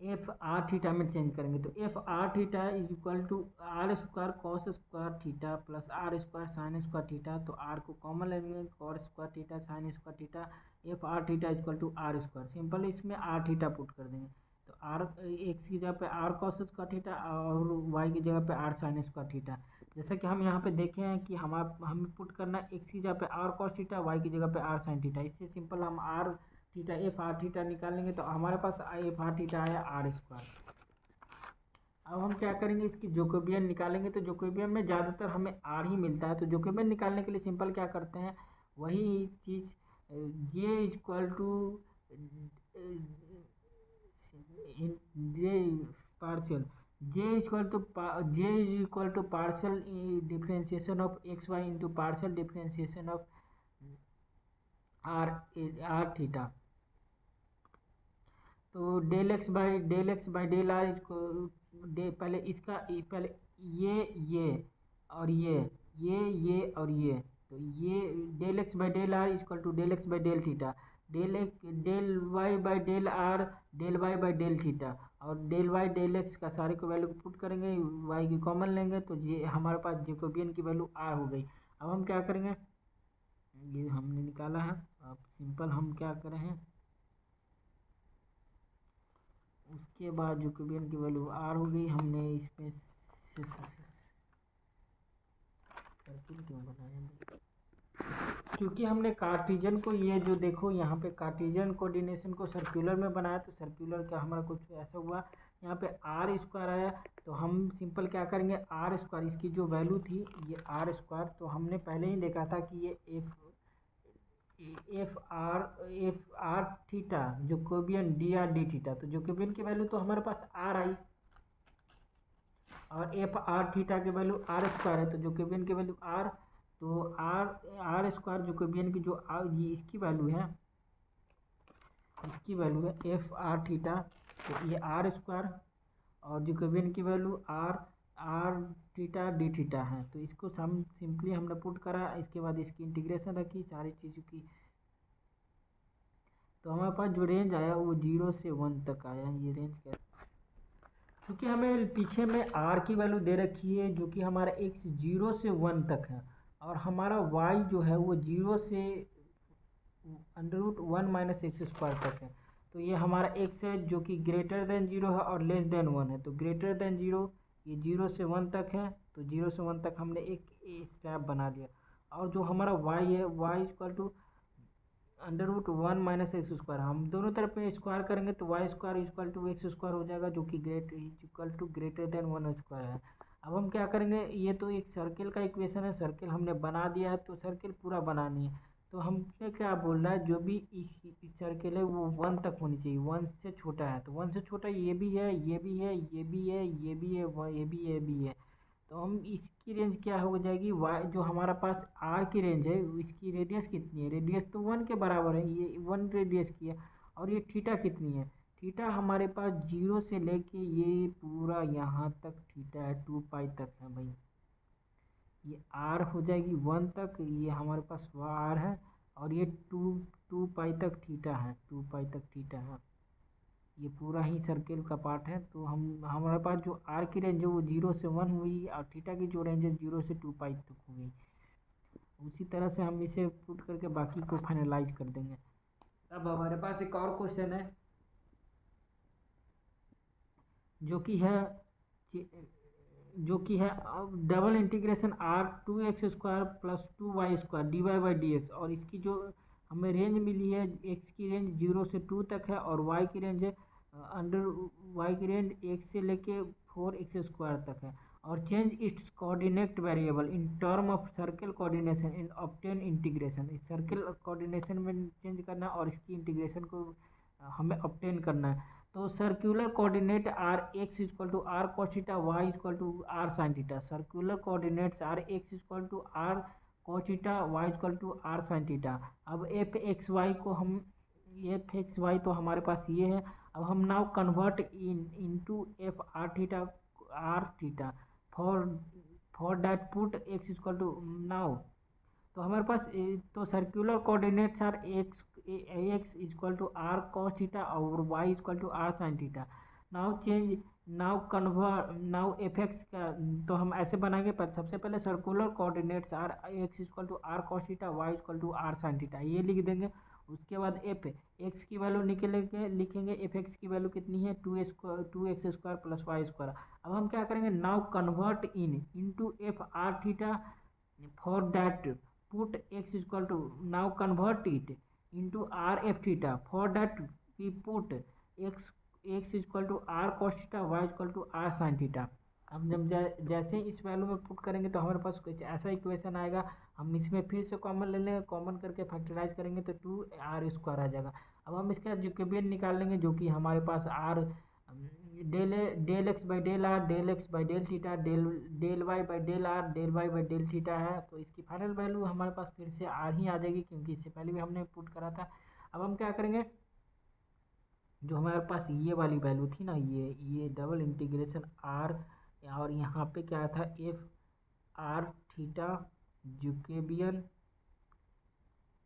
एफ आर थीटा में चेंज करेंगे। तो f are theta is equal to are square cos square theta plus are square sine square theta, तो आर को कॉमन लेंगे, cos square theta sine square theta, F R theta equal to are square, simple इसमें r theta put कर देंगे। तो r x की जगह पे आर कॉस स्क्वायर थीटा और वाई की जगह पे आर साइन स्क्वायर थीटा। जैसा कि हम यहाँ पे देखे हैं कि हमें पुट करना है एक्स की जगह पे आर कॉस थीटा, वाई की जगह पे आर साइन थीटा, इससे सिंपल हम r theta F R theta निकालेंगे तो हमारे पास एफ आर थीटा आया आर स्क्वायर। अब हम क्या करेंगे, इसकी जोकोबियन निकालेंगे, तो जोकोबियन में ज़्यादातर हमें आर ही मिलता है, तो जोकोबियन निकालने के लिए सिंपल क्या करते हैं, वही चीज़ J equal to J partial J is equal to partial differentiation of x Y into partial differentiation of R R theta. तो del x by del R इसको पहले इसका पहले ये और ये और ये, तो ये del x by del r equal to del x by del theta, del Y by del are del Y by del theta, और डेल वाई डेल एक्स का सारे को वैल्यू को पुट करेंगे, वाई की कॉमन लेंगे तो ये हमारे पास जैकोबियन की वैल्यू आर हो गई। अब हम क्या करेंगे, ये हमने निकाला है, अब सिंपल हम क्या करें हैं, उसके बाद जैकोबियन की वैल्यू आर हो गई, हमने इसमें सर्किल क्यों बनाया, क्योंकि हमने कार्टेशियन को, ये जो देखो यहाँ पे कार्टेशियन कोऑर्डिनेशन को सर्कुलर में बनाया, तो सर्कुलर का हमारा कुछ ऐसा हुआ, यहाँ पे आर स्क्वायर आया, तो हम सिंपल क्या करेंगे आर स्क्वायर, इसकी जो वैल्यू थी ये आर स्क्वायर, तो हमने पहले ही देखा था कि ये F are theta Jacobian D R D theta, तो जैकोबियन की वैल्यू तो हमारे पास आर आई, और एफ आर थीटा की वैल्यू आर स्क्वायर है, तो जैकोबियन की वैल्यू आर, तो आर स्क्वायर जैकोबियन की जो ये इसकी वैल्यू है, एफ आर थीटा, तो ये आर स्क्वायर, और जैकोबियन की value R theta D theta है, तो इसको हम सिंपली हमने पुट करा, इसके बाद इसकी इंटीग्रेशन रखी सारी चीज़ों की, तो हमारे पास जो रेंज आया वो 0 से 1 तक आया। ये रेंज क्या, क्योंकि हमें पीछे में आर की वैल्यू दे रखी है जो कि हमारा एक्स 0 से 1 तक है, और हमारा वाई जो है वो 0 से √1 - एक्स स्क्वायर तक है, तो ये हमारा एक्स है जो कि ग्रेटर देन 0 है और लेस देन 1 है, तो ग्रेटर देन 0 ये 0 से 1 तक है, तो 0 से 1 तक हमने एक स्टेप बना लिया, और जो हमारा वाई है Y equal to √1 - X square, हम दोनों तरफ में स्क्वायर करेंगे तो Y square equal to x square हो जाएगा जो कि ग्रेटर देन 1 स्क्वायर है। अब हम क्या करेंगे, ये तो एक सर्किल का इक्वेशन है, सर्किल हमने बना दिया है, तो सर्किल पूरा बनानी है, तो हमने क्या बोलना है, जो भी सर्किल है वो 1 तक होनी चाहिए, 1 से छोटा है, तो 1 से छोटा ये भी है, ये भी है, ये भी है, ये भी है, ये भी है, तो हम इसकी रेंज क्या हो जाएगी, वाई जो हमारा पास आर की रेंज है इसकी रेडियस कितनी है, रेडियस तो 1 के बराबर है, ये 1 रेडियस की है, और ये थीटा कितनी है, थीटा हमारे पास 0 से लेके ये पूरा यहाँ तक थीटा है 2 पाई तक है भाई। ये आर हो जाएगी 1 तक, ये हमारे पास आर है, और ये टू पाई तक थीटा है, 2 पाई तक थीटा है। ये पूरा ही सर्किल का पार्ट है। तो हम हमारे पास जो आर की रेंज है वो 0 से 1 हुई, और थीटा की जो रेंज है 0 से 2 पाई तक हो गई। उसी तरह से हम इसे पुट करके बाकी को फाइनलाइज कर देंगे। अब हमारे पास एक और क्वेश्चन है जो कि है double integration are 2x² + 2y² dy/dx, और इसकी जो हमें रेंज मिली है, x की रेंज 0 से 2 तक है और y की रेंज अंडर y की रेंज 1 से लेके 4x² तक है। और change it's coordinate variable in term of circle coordination in obtain integration. इस सर्किल कोऑर्डिनेशन में चेंज करना और इसकी इंटीग्रेशन को हमें ऑब्टेन करना है। तो circular coordinate R X equal to R cos theta, Y equal to R sine theta. Circular coordinates R X equal to R cos theta, Y equal to R sine theta. अब F x Y को हम, F x Y तो हमारे पास ये है। अब हम now convert into F are theta for that put x equal to now. तो हमारे पास तो circular coordinates R X equal to R cos theta और Y equal to R sine theta. Now F X का तो हम ऐसे बनाएंगे, पर सबसे पहले circular coordinates R X equal to R cos theta, Y equal to R sine theta, ये लिख देंगे। उसके बाद एफ एक्स की वैल्यू निकलेंगे, लिखेंगे एफ एक्स की वैल्यू कितनी है 2x² + y²। अब हम क्या करेंगे, now convert into F are theta for that put x equal to, now convert it into r f theta, for that we put x equal to r cos theta, y equal to r sin theta। अब जब जैसे इस value में put करेंगे तो हमारे पास कुछ ऐसा इक्वेशन आएगा। हम इसमें फिर से कॉमन ले लेंगे, कॉमन करके फैक्टराइज करेंगे तो 2r² आ जाएगा। अब हम इसका जैकोबियन निकाल लेंगे, जो कि हमारे पास r del x by del are, del x by del theta, del Y by del are, del Y by del theta है। तो इसकी फाइनल वैल्यू हमारे पास फिर से आर ही आ जाएगी, क्योंकि इससे पहले भी हमने पुट करा था। अब हम क्या करेंगे, जो हमारे पास ये वाली वैल्यू थी ना, ये डबल इंटीग्रेशन आर, और यहाँ पे क्या था F are theta Jacobian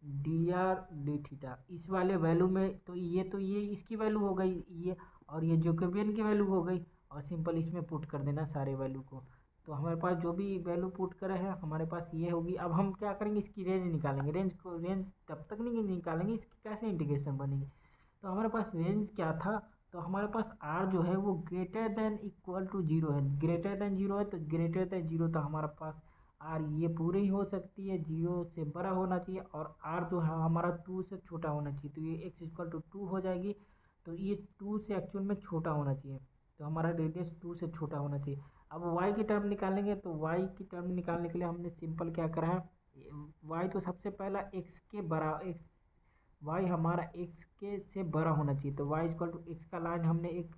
D R D theta, इस वाले वैल्यू में तो ये इसकी वैल्यू हो गई ये, और ये जैकोबियन की वैल्यू हो गई, और सिंपल इसमें पुट कर देना सारे वैल्यू को। तो हमारे पास जो भी वैल्यू पुट करे हैं हमारे पास ये होगी। अब हम क्या करेंगे, इसकी रेंज निकालेंगे। रेंज तब तक नहीं निकालेंगे, इसकी कैसे इंटीग्रेशन बनेगी। तो हमारे पास रेंज क्या था, तो हमारे पास आर जो है वो ग्रेटर देन इक्वल टू 0 है। ग्रेटर देन 0 है, तो ग्रेटर देन 0 तो हमारे पास आर ये पूरी ही हो सकती है, 0 से बड़ा होना चाहिए, और आर जो है हमारा 2 से छोटा होना चाहिए। तो ये एक्स इक्वल टू 2 हो जाएगी। तो ये 2 से एक्चुअल में छोटा होना चाहिए, तो हमारा रेडियस 2 से छोटा होना चाहिए। अब वाई की टर्म निकालेंगे, तो वाई की टर्म निकालने के लिए हमने सिंपल क्या करा है, वाई तो सबसे पहला एक्स के बराबर, एक्स वाई हमारा एक्स के से बड़ा होना चाहिए। तो वाई इक्वल टू एक्स का लाइन हमने एक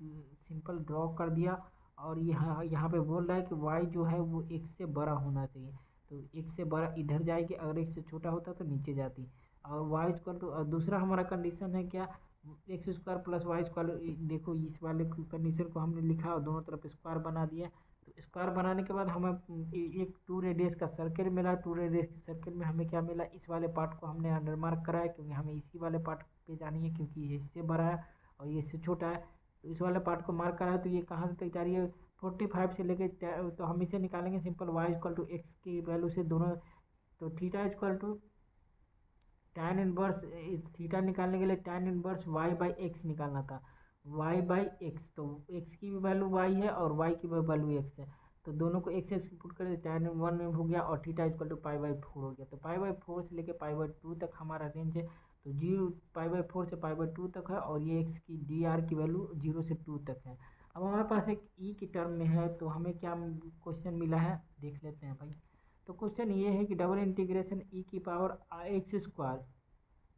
सिंपल ड्रॉ कर दिया, और यहाँ पे बोल रहा है कि वाई जो है वो एक्स से बड़ा होना चाहिए। तो एक्स से बड़ा इधर जाएगी, अगर एक्स से छोटा होता तो नीचे जाती। और वाई इक्वल टू, दूसरा हमारा कंडीशन है क्या, x² + y²। देखो इस वाले कंडीशन को हमने लिखा और दोनों तरफ स्क्वायर बना दिया। तो स्क्वायर बनाने के बाद हमें एक 2 रेडियस का सर्कल मिला। 2 रेडियस के सर्कल में हमें क्या मिला, इस वाले पार्ट को हमने अंडर मार्क करा है, क्योंकि हमें इसी वाले पार्ट पे जानी है, क्योंकि ये इससे बड़ा है और ये इससे छोटा है। तो इस वाले पार्ट को मार्क करा है, तो ये कहाँ से तक जा रही है, 45 से लेके, तो हम इसे निकालेंगे simple Y equal to X की वैल्यू से दोनों। तो theta equal to tan inverse, theta निकालने के लिए tan inverse Y by X निकालना था, वाई बाई एक्स। तो एक्स की भी वैल्यू वाई है और वाई की भी वैल्यू एक्स है, तो दोनों को एक्स एक्स पुट कर tan 1 हो गया, और थीटा इक्वल टू π/4 हो गया। तो π/4 से लेके π/2 तक हमारा रेंज है। तो π/4 से π/2 तक है, और ये एक्स की डी आर की वैल्यू 0 से 2 तक है। अब हमारे पास एक ई की टर्म में है, तो हमें क्या क्वेश्चन मिला है देख लेते हैं भाई। तो क्वेश्चन ये है कि डबल इंटीग्रेशन ई की पावर x²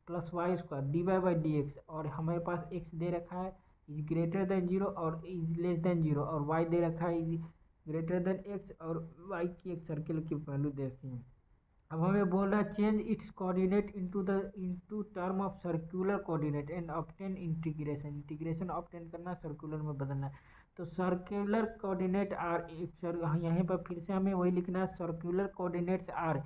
+ y² dy/dx, और हमारे पास x दे रखा है इज ग्रेटर देन 0 और इज लेस देन 0, और y दे रखा है इज ग्रेटर देन x, और y की एक सर्किल की वैल्यू दे रखी है। अब हमें बोल रहा है change it's coordinate into term of circular coordinate and obtain integration obtain करना, सर्कुलर में बदलना है। तो सर्कुलर कोऑर्डिनेट आर, यहाँ पर फिर से हमें वही लिखना है, circular coordinates R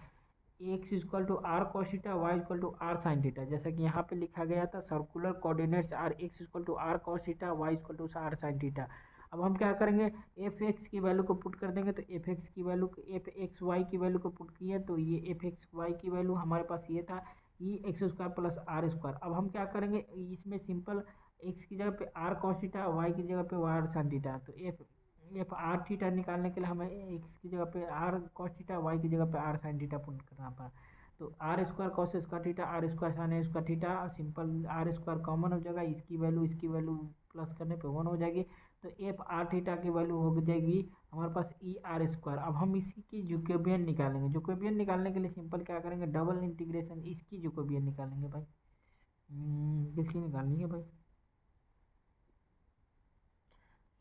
X equal to R cos theta, Y equal to R sine theta, जैसा कि यहाँ पे लिखा गया था circular coordinates R X equal to R cos theta, Y equal to R sine theta. अब हम क्या करेंगे, एफ एक्स की वैल्यू को पुट कर देंगे, तो एफ एक्स की वैल्यू, एफ एक्स वाई की वैल्यू को पुट किया, तो ये एफ एक्स वाई की वैल्यू हमारे पास ये था E X square plus are square. अब हम क्या करेंगे, इसमें सिंपल एक्स की जगह पे आर कॉस थीटा, वाई की जगह पे वाई आर साइन थीटा, तो एफ आर थीटा निकालने के लिए हमें एक्स की जगह पे आर कॉस थीटा, वाई की जगह पे आर साइन थीटा पुट करना पड़ा। तो R square cos square theta, R square sine square theta, simple R square common हो जाएगा, इसकी वैल्यू प्लस करने पे 1 हो जाएगी। तो एफ आर थीटा की वैल्यू हो जाएगी हमारे पास ई आर स्क्वायर। अब हम इसी की जैकोबियन निकालेंगे, जैकोबियन निकालने के लिए सिंपल क्या करेंगे, डबल इंटीग्रेशन इसकी जैकोबियन निकालेंगे भाई। किसकी निकालनी है भाई,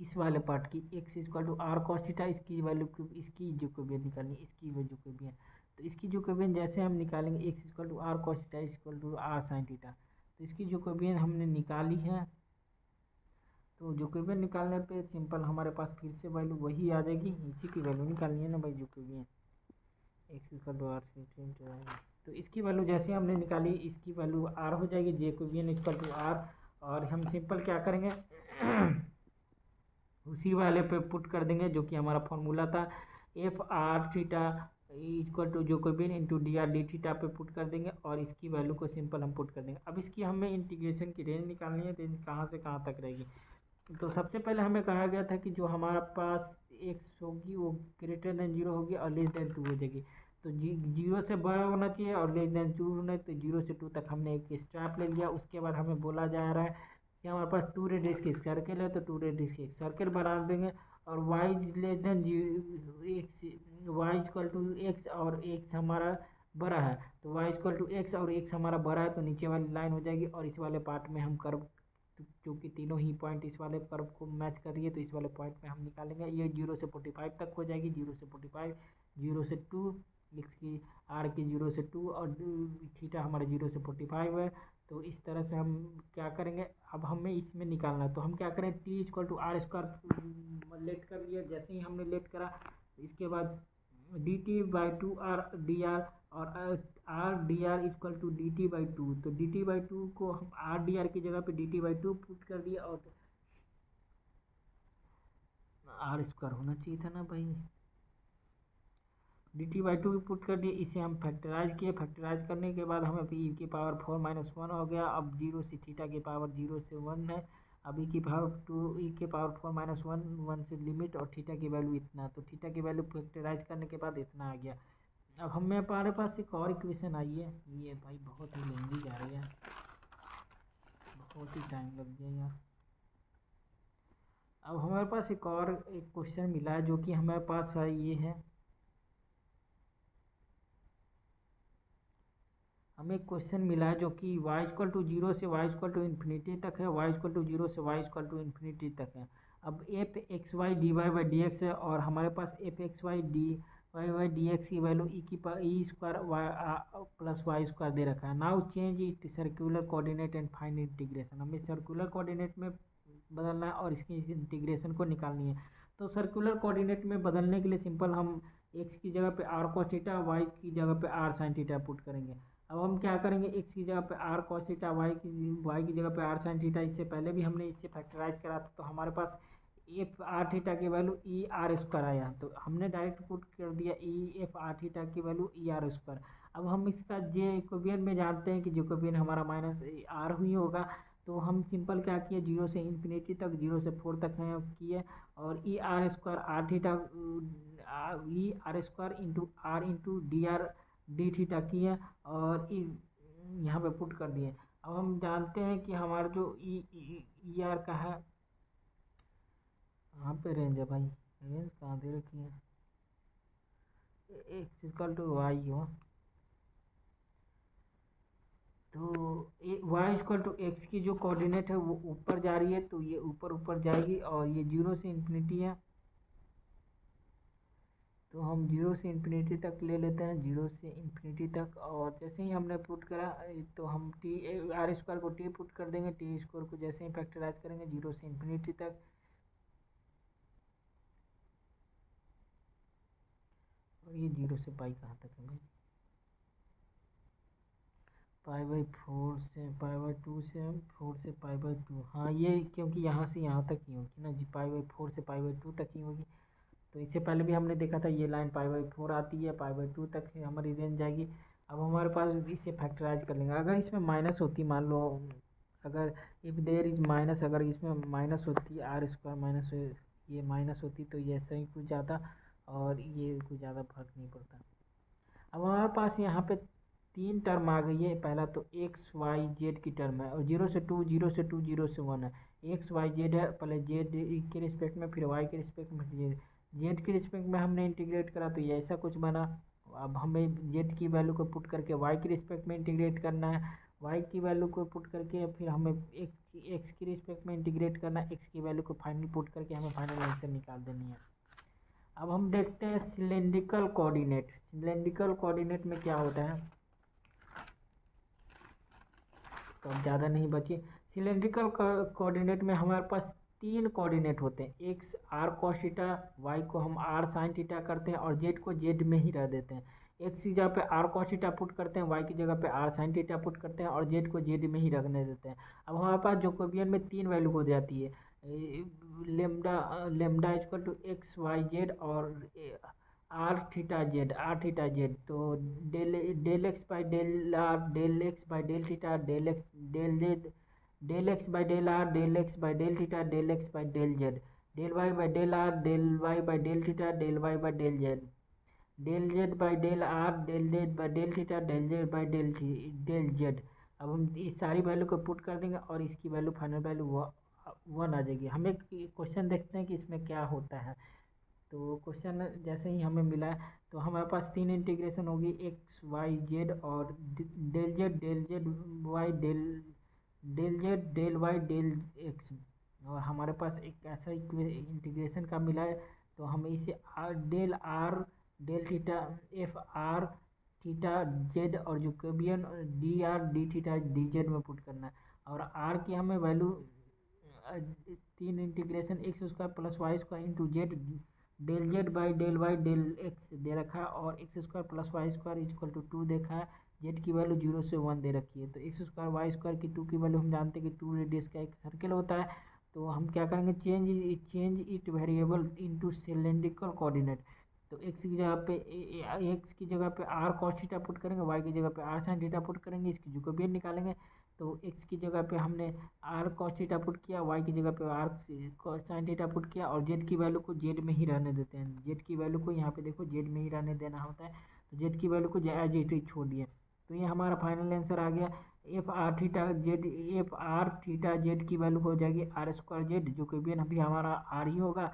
इस वाले पार्ट की, X equal to R cos theta, इसकी वैल्यू इसकी जैकोबियन निकालनी, इसकी जैकोबियन। तो इसकी जैकोबियन जैसे हम निकालेंगे, X equal to R cos theta equal to R sine theta, तो इसकी जैकोबियन हमने निकाली है। तो जैकोबियन निकालने पे सिंपल हमारे पास फिर से वैल्यू वही आ जाएगी, इसी की वैल्यू निकालनी है ना भाई, Jacobian X equal to R तो इसकी वैल्यू जैसे हमने निकाली, इसकी वैल्यू आर हो जाएगी, जैकोबियन इक्वल टू आर। और हम सिंपल क्या करेंगे उसी वाले पे पुट कर देंगे जो कि हमारा फॉर्मूला था, F are theta equal to Jacobian into D R D theta पे पुट कर देंगे, और इसकी वैल्यू को सिंपल हम पुट कर देंगे। अब इसकी हमें इंटीग्रेशन की रेंज निकालनी है, रेंज कहाँ से कहाँ तक रहेगी। तो सबसे पहले हमें कहा गया था कि जो हमारे पास एक्स होगी वो ग्रेटर देन 0 होगी और लेस देन 2 हो जाएगी। तो 0 से बड़ा होना चाहिए और लेस देन 2 होना, तो 0 से 2 तक हमने एक स्टेप ले लिया। उसके बाद हमें बोला जा रहा है कि हमारे पास 2 रेडियस की सर्कल है, तो 2 रेडियस की एक सर्कल बना देंगे, और Y less than X, Y equal to X और एक्स हमारा बड़ा है, तो वाई इक्वल टू एक्स और एक्स हमारा बड़ा है, तो नीचे वाली लाइन हो जाएगी। और इस वाले पार्ट में हम कर्व, क्योंकि तीनों ही पॉइंट इस वाले कर्व को मैच कर रही है, तो इस वाले पॉइंट में हम निकालेंगे। ये 0 से 45 तक हो जाएगी, 0 से 45, 0 से 2, एक्स की आर की 0 से 2 और थीटा हमारे 0 से 45 है। तो इस तरह से हम क्या करेंगे, अब हमें इसमें निकालना है, तो हम क्या करें, T equal to are square let कर लिया। जैसे ही हमने लेट करा, इसके बाद D T by two R D R, और R D R equal to D T by two, तो डी टी बाई टू को हम आर डी आर की जगह पे D T by two put कर दिया, और आर स्क्वायर होना चाहिए था ना भाई, D T by two put कर दिए। इसे हम फैक्टराइज किए, फैक्टराइज करने के बाद हमें ई की पावर 4 - 1 हो गया। अब 0 से थीटा की पावर 0 से 1 है, अब ई की पावर 2, ई के पावर 4 - 1 से लिमिट, और थीटा की वैल्यू इतना, तो थीटा की वैल्यू फैक्टराइज करने के बाद इतना आ गया। अब हमारे पास एक और इक्वेशन आई है, ये भाई बहुत ही लंबी जा रही है, बहुत ही टाइम लग गया यार। अब हमारे पास एक और एक क्वेश्चन मिला है, जो कि हमारे पास है, ये है, हमें एक क्वेश्चन मिला है जो कि y इक्वल टू 0 से y इक्वल टू इन्फिनिटी तक है, y इक्वल टू 0 से y इक्वल टू इन्फिनिटी तक है। अब F x Y D Y by D x है, और हमारे पास F x Y D Y by D x की value E square Y plus Y square दे रखा है। Now change it circular coordinate and find integration, हमें circular coordinate में बदलना है और इसकी इंटीग्रेशन को निकालनी है। तो सर्कुलर कोऑर्डिनेट में बदलने के लिए सिंपल हम एक्स की जगह पे आर कॉस थीटा, वाई की जगह पे आर साइन थीटा पुट करेंगे। अब हम क्या करेंगे, एक्स की जगह पे आर कॉस थीटा, वाई की जगह पे आर साइन थीटा, इससे पहले भी हमने इससे फैक्टराइज करा था, तो हमारे पास एफ आर थीटा की वैल्यू ई आर स्क्वायर आया, तो हमने डायरेक्ट पुट कर दिया ई एफ आर थीटा की वैल्यू ई आर स्क्वायर। अब हम इसका जैकोबियन में जानते हैं कि जैकोबियन हमारा माइनस आर हुई होगा, तो हम सिंपल क्या किए, 0 से इन्फिनिटी तक, 0 से 4 तक हैं किए, और E R square R theta, E R square into R into D R D theta किए, और यहाँ पे पुट कर दिए। अब हम जानते हैं कि हमारा जो ई आर का है, यहाँ पे रेंज है भाई, रेंज कहाँ दे रखी है, एक्स इक्वल टू वाई हो, तो वाई इक्वल टू एक्स की जो कोऑर्डिनेट है वो ऊपर जा रही है, तो ये ऊपर ऊपर जाएगी, और ये 0 से इन्फिनिटी है, तो हम 0 से इन्फिनिटी तक ले लेते हैं, 0 से इन्फिनिटी तक। और जैसे ही हमने पुट करा तो हम आर स्क्वायर को टी पुट कर देंगे, टी स्क्वायर को जैसे ही फैक्टराइज करेंगे 0 से इन्फिनिटी तक। और ये 0 से पाई कहाँ तक है भाई, पाई/4 से पाई/2 से 4 से पाई/2। हाँ ये क्योंकि यहाँ से यहाँ तक ही होगी ना जी, पाई/4 से पाई/2 तक ही होगी। तो इससे पहले भी हमने देखा था ये लाइन पाई/4 आती है, पाई/2 तक हमारी रेंज जाएगी। अब हमारे पास इसे फैक्टराइज कर लेंगे। अगर इसमें माइनस होती, मान लो अगर इफ देयर इज माइनस, अगर इसमें माइनस होती आर स्क्वायर माइनस ये माइनस होती तो ये ऐसा ही कुछ ज़्यादा, और ये कुछ ज़्यादा फर्क नहीं पड़ता। अब हमारे पास यहाँ पे 3 टर्म आ गई है। पहला तो एक्स वाई जेड की टर्म है, और 0 से 2, 0 से 2, 0 से 1 है। एक्स वाई जेड है, पहले जेड के रिस्पेक्ट में, फिर वाई के रिस्पेक्ट में, जेड जेड के रिस्पेक्ट में हमने इंटीग्रेट करा तो ये ऐसा कुछ बना। अब हमें जेड की वैल्यू को पुट करके वाई के रिस्पेक्ट में इंटीग्रेट करना है, वाई की वैल्यू को पुट करके फिर हमें एक्स की रिस्पेक्ट में इंटीग्रेट करना है, एक्स की वैल्यू को फाइनल पुट करके हमें फाइनल आंसर निकाल देनी है। अब हम देखते हैं सिलेंड्रिकल कोऑर्डिनेट। सिलेंड्रिकल कोऑर्डिनेट में क्या होता है, तो अब ज़्यादा नहीं बची। सिलेंड्रिकल कोऑर्डिनेट में हमारे पास 3 कोऑर्डिनेट होते हैं, X R cos theta, Y को हम आर साइन थीटा करते हैं, और जेड को जेड में ही रह देते हैं। एक्स की जगह पे आर कॉस थीटा पुट करते हैं, वाई की जगह पे आर साइन थीटा पुट करते हैं, और जेड को जेड में ही रखने देते हैं। अब हमारे पास जोकोबियन में 3 वैल्यू हो जाती है, lambda lambda equal to x Y Z, और आर थीटा जेड। तो del x by del are, del x by del theta, del X del Z, del x by del are, del x by del theta, del x by del Z, del Y by del are, del Y by del theta, del Y by del Z, del Z by del are, del Z by del theta, del Z by del Z. अब हम इस सारी value को put कर देंगे और इसकी value final value 1 आ जाएगी। हम एक क्वेश्चन देखते हैं कि इसमें क्या होता है। तो क्वेश्चन जैसे ही हमें मिला है तो हमारे पास 3 इंटीग्रेशन होगी, एक्स वाई जेड और del Z Y, del Z del Y del X. और हमारे पास एक ऐसा इंटीग्रेशन का मिला है, तो हम इसे del are del theta F R theta Z और Jacobian D R D theta D Z में पुट करना है। और आर की हमें value 3 integration X square plus Y square into Z del Z by del Y del X दे रखा है, और x square plus Y square equal to 2 देखा है। जेड की वैल्यू 0 से 1 दे रखी है। तो एक्स स्क्वायर वाई स्क्वायर की 2 की वैल्यू हम जानते हैं कि 2 रेडियस का एक सर्कल होता है। तो हम क्या करेंगे, change it variable into cylindrical coordinate. तो एक्स की जगह पे आर कॉस थीटा पुट करेंगे, वाई की जगह पे आर साइन थीटा पुट करेंगे, इसकी जैकोबियन निकालेंगे। तो एक्स की जगह पे हमने आर कॉस थीटा पुट किया, वाई की जगह पे आर साइन थीटा पुट किया, और जेड की वैल्यू को जेड में ही रहने देते हैं। जेड की वैल्यू को यहाँ पे देखो जेड में ही रहने देना होता है, तो जेड की वैल्यू को एज इट इज छोड़ दिए। तो ये हमारा फाइनल आंसर आ गया। एफ आर थीटा जेड की वैल्यू हो जाएगी आर स्क्वायर जेड, जैकोबियन अभी हमारा आर ही होगा।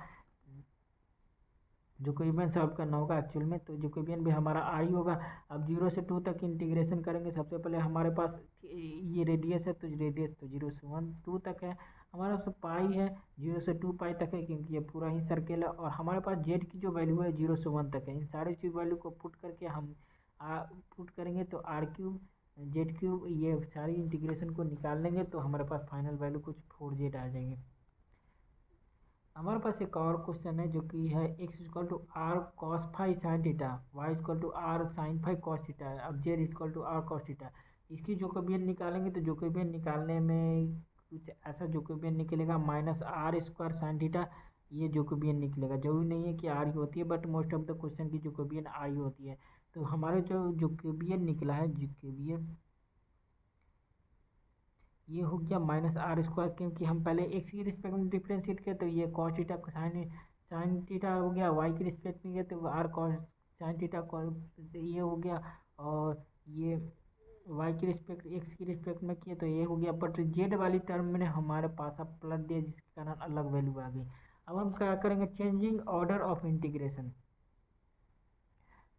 जैकोबियन सॉल्व करना होगा एक्चुअल में, तो जैकोबियन भी हमारा आर ही होगा। अब 0 से 2 तक इंटीग्रेशन करेंगे। सबसे पहले हमारे पास ये रेडियस है, तो रेडियस तो 0 से 1 2 तक है। हमारे पास पाई है 0 से 2 पाई तक है, क्योंकि ये पूरा ही सर्कल है। और हमारे पास जेड की जो वैल्यू है 0 से 1 तक है। इन सारी चीज वैल्यू को पुट करके हम पुट करेंगे तो आर क्यूब जेड क्यूब, ये सारी इंटीग्रेशन को निकाल लेंगे तो हमारे पास फाइनल वैल्यू कुछ 4 जेड आ जाएंगे। हमारे पास एक और क्वेश्चन है जो कि है x equal to R cos phi sine theta, Y equal to R sine phi cos theta, अब Z equal to R cos theta. इसकी जैकोबियन निकालेंगे तो जैकोबियन निकालने में कुछ ऐसा जैकोबियन निकलेगा minus R square sine theta. ये जैकोबियन निकलेगा, जरूरी नहीं है कि आर ही होती है, but most of the question की जैकोबियन आर ही होती है। तो हमारे जो जैकोबियन निकला है, जैकोबियन ये हो गया माइनस आर स्क्वायर, क्योंकि हम पहले एक्स की रिस्पेक्ट में डिफ्रेंशिएट किया तो ये cos theta sine sine theta हो गया, वाई की रिस्पेक्ट में गया तो आर कॉस साइन थीटा ये हो गया, और ये वाई की रिस्पेक्ट एक्स की रिस्पेक्ट में किया तो ये हो गया। बट जेड वाली टर्म में हमारे पास अब पलट दिया, जिसके कारण अलग वैल्यू आ गई। अब हम क्या करेंगे, चेंजिंग ऑर्डर ऑफ इंटीग्रेशन।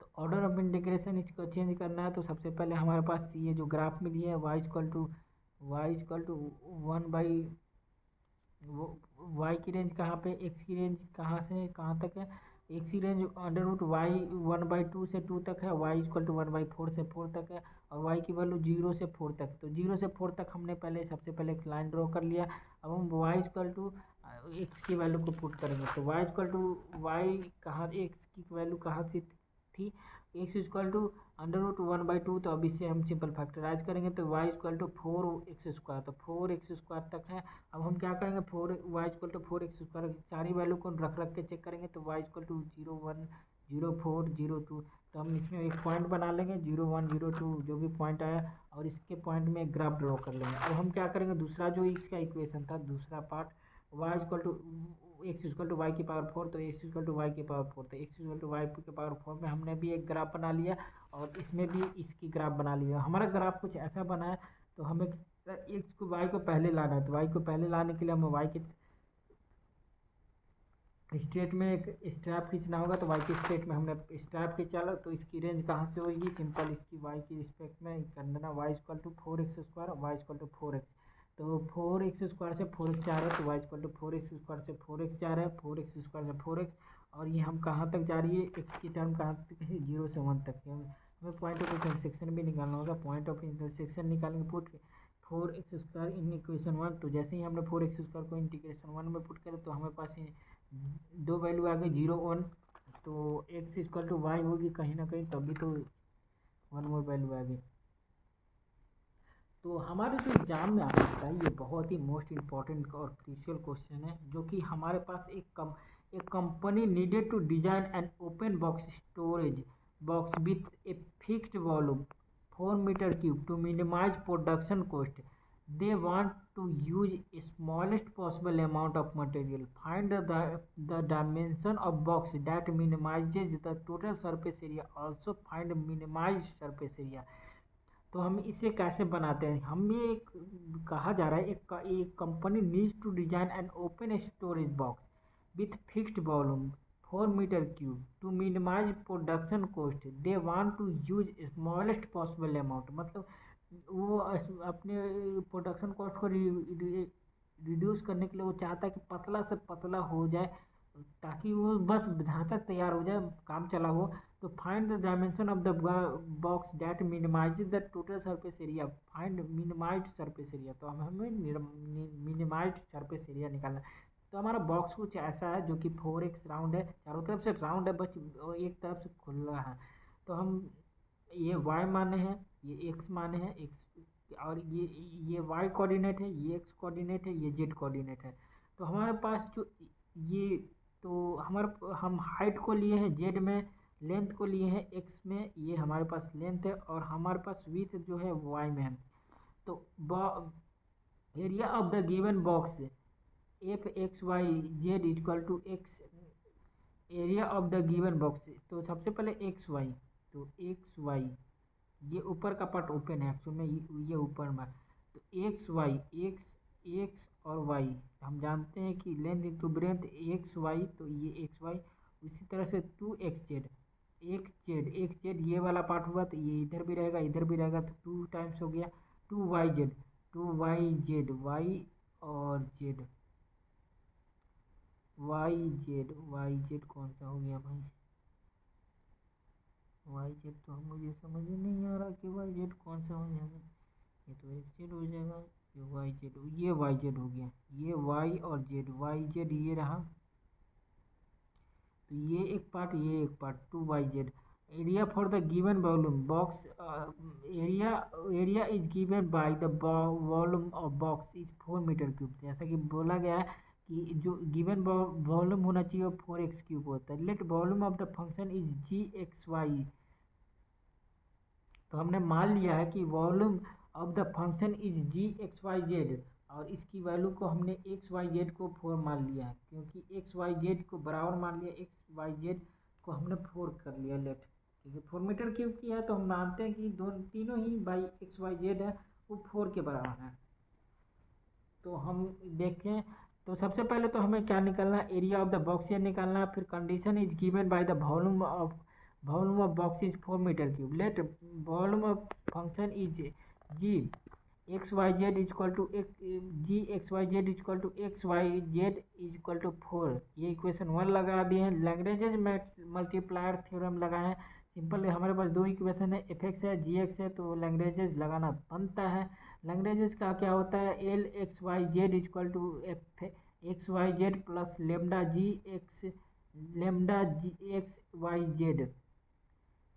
तो ऑर्डर ऑफ इंटीग्रेशन इसको चेंज करना है, तो सबसे पहले हमारे पास ये जो ग्राफ मिली है y इक्वल टू 1/, वो वाई की रेंज कहाँ पे, एक्स की रेंज कहाँ से कहाँ तक है, एक्स की रेंज अंडर रूट वाई 1/2 से 2 तक है, वाई इक्वल टू 1/4 से 4 तक है, और वाई की वैल्यू 0 से 4 तक। तो 0 से 4 तक हमने सबसे पहले एक लाइन ड्रॉ कर लिया। अब हम वाई इक्वल टू एक्स की वैल्यू को पुट करेंगे। तो वाई इक्वल टू वाई कहाँ, एक्स की वैल्यू कहाँ से थी, X equal to under root 1/2। तो अब इससे हम सिंपल फैक्टराइज करेंगे तो वाई इक्वल टू 4x², तो 4x² तक है। अब हम क्या करेंगे, वाई इक्वल टू 4x², सारी वैल्यू को रख के चेक करेंगे। तो वाई इक्वल टू 0 1 0 4 0 2। तो हम इसमें एक पॉइंट बना लेंगे 0 1 0 2 जो भी पॉइंट आया, और इसके पॉइंट में ग्राफ ड्रॉ कर लेंगे। अब हम क्या करेंगे, दूसरा जो इसका इक्वेशन था, दूसरा part, Y equal to x equal to Y की पावर 4, तो एक्स इक्वल टू वाई की पावर 4, तो एक्स इक्वल टू वाई की पावर 4 में हमने भी एक ग्राफ बना लिया, और इसमें भी इसकी ग्राफ बना लिया। हमारा ग्राफ कुछ ऐसा बना है। तो हमें एक्स को वाई को पहले लाना है, तो वाई को पहले लाने के लिए हमें वाई के स्ट्रेट में एक स्ट्रैप खींचना होगा। तो वाई के स्ट्रेट में हमने स्ट्रैप खींचा लो, तो इसकी रेंज कहाँ से होगी, सिंपल इसकी वाई की रिस्पेक्ट में कर देना, Y equal to 4x², Y equal to 4x। तो 4x² से 4x जा रहा है, तो वाई इक्वल टू 4x² से 4x जा रहा है, 4x² से 4x। और ये हम कहाँ तक जा रही है, एक्स की टर्म कहाँ तक है, 0 से 1 तक है। हमें पॉइंट ऑफ इंटरसेक्शन भी निकालना होगा, पॉइंट ऑफ इंटरसेक्शन निकालेंगे, पुट 4x² इन इक्वेशन 1। तो जैसे ही हमने 4x² को इंटीग्रेशन 1 में पुट करें, तो हमें पास दो वैल्यू आ गई 0 1। तो एक्स इक्वल टू वाई होगी कहीं ना कहीं, तभी तो 1 मोर वैल्यू आ गई। तो हमारे जो एग्जाम में आ सकता है, ये बहुत ही मोस्ट इम्पॉर्टेंट और क्रूशियल क्वेश्चन है, जो कि हमारे पास एक company needed to design an open box storage box with a fixed volume 4 m³ to minimize production cost. They want to use smallest possible amount of material. Find the dimension of box that minimizes the total surface area. Also find minimized surface area. तो हम इसे कैसे बनाते हैं, हम ये एक कहा जा रहा है, एक company needs to design an open storage box with fixed volume 4 m³ to minimize production cost. They want to use smallest possible amount, मतलब वो अपने प्रोडक्शन कॉस्ट को रिड्यूस करने के लिए वो चाहता है कि पतला से पतला हो जाए, ताकि वो बस ढांचा तैयार हो जाए, काम चला हो। तो find the dimension of the box that minimises the total surface area. Find minimised surface area, तो हमें मिनिमाइज्ड सरफेस एरिया निकालना है। तो हमारा बॉक्स कुछ ऐसा है जो कि 4x राउंड है, चारों तरफ से राउंड है, बस एक तरफ से खुला है। तो हम ये y माने हैं, ये x माने हैं, x, और ये y कोऑर्डिनेट है, ये x कोऑर्डिनेट है, ये z कोऑर्डिनेट है। तो हमारे पास जो ये, तो हम हाइट को लिए हैं z में, लेंथ को लिए हैं x में, ये हमारे पास लेंथ है, और हमारे पास विड्थ जो है y में है। तो area of the given box F x Y Z equal to X, area of the given box. तो सबसे पहले एक्स वाई, तो एक्स वाई, ये ऊपर का पार्ट ओपन है एक्चुअल में, ये ऊपर में। तो एक्स वाई, एक्स और वाई, हम जानते हैं कि length into breadth X Y, तो ये एक्स वाई। उसी तरह से 2x जेड ये वाला पार्ट हुआ, तो ये इधर भी रहेगा, इधर भी रहेगा, तो 2 टाइम्स हो गया 2y जेड वाई और जेड, वाई जेड कौन सा हो गया भाई, वाई जेड तो मुझे समझ ही नहीं आ रहा कि वाई जेड कौन सा हो जाएगा। ये तो एक्स जेड हो जाएगा, ये वाई जेड हो गया, ये वाई और जेड, वाई जेड ये रहा। तो ये एक पार्ट, ये एक part, 2y Z. Area for the given volume box, area is given by the volume of box is 4 m³। जैसा कि बोला गया है कि जो गिवन वॉल्यूम होना चाहिए वो 4x³ होता है। Let volume of the function is gxy। तो हमने मान लिया है कि volume of the function is gxyz, और इसकी वैल्यू को हमने xyz को 4 मान लिया है, क्योंकि xyz को बराबर मान लिया, xyz को हमने 4 कर लिया। लेट, क्योंकि 4 m³ की है, तो हम मानते हैं कि तीनों ही बाई xyz है वो 4 के बराबर है। तो हम देखें, तो सबसे पहले तो हमें क्या निकालना है, एरिया ऑफ द बॉक्स ये निकालना है। फिर condition is given by the volume of box is 4 m³। Let volume of function is g X Y Z equal to एक G X Y Z equal to x Y Z equal to 4, ये equation 1 लगा दिए हैं। Lagrange's multiplier theorem लगाए हैं। Simple हमारे पास दो equation है, एफ एक्स है जी एक्स है, तो लैग्रेंजेस लगाना बनता है। लैग्रेंजेस का क्या होता है, L X Y Z equal to F x Y Z plus lambda G X Y Z,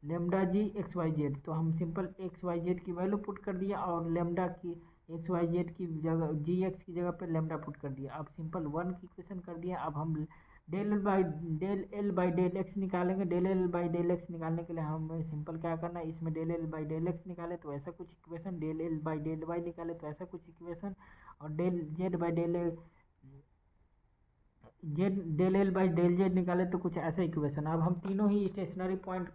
lambda G X Y Z. तो हम सिंपल एक्स वाई जेड की वैल्यू पुट कर दिया और लेमडा की एक्स वाई जेड की जगह जी x की जगह पे लेमडा पुट कर दिया। अब सिंपल 1 की इक्वेशन कर दिया। अब हम del L by del X निकालेंगे। Del L by del X निकालने के लिए हमें सिंपल क्या करना है, इसमें del L by del X निकाले तो ऐसा कुछ equation, del L by del Y निकाले तो ऐसा कुछ इक्वेशन, और del Z by del L by del Z निकाले तो कुछ ऐसा इक्वेशन। अब हम तीनों ही stationary point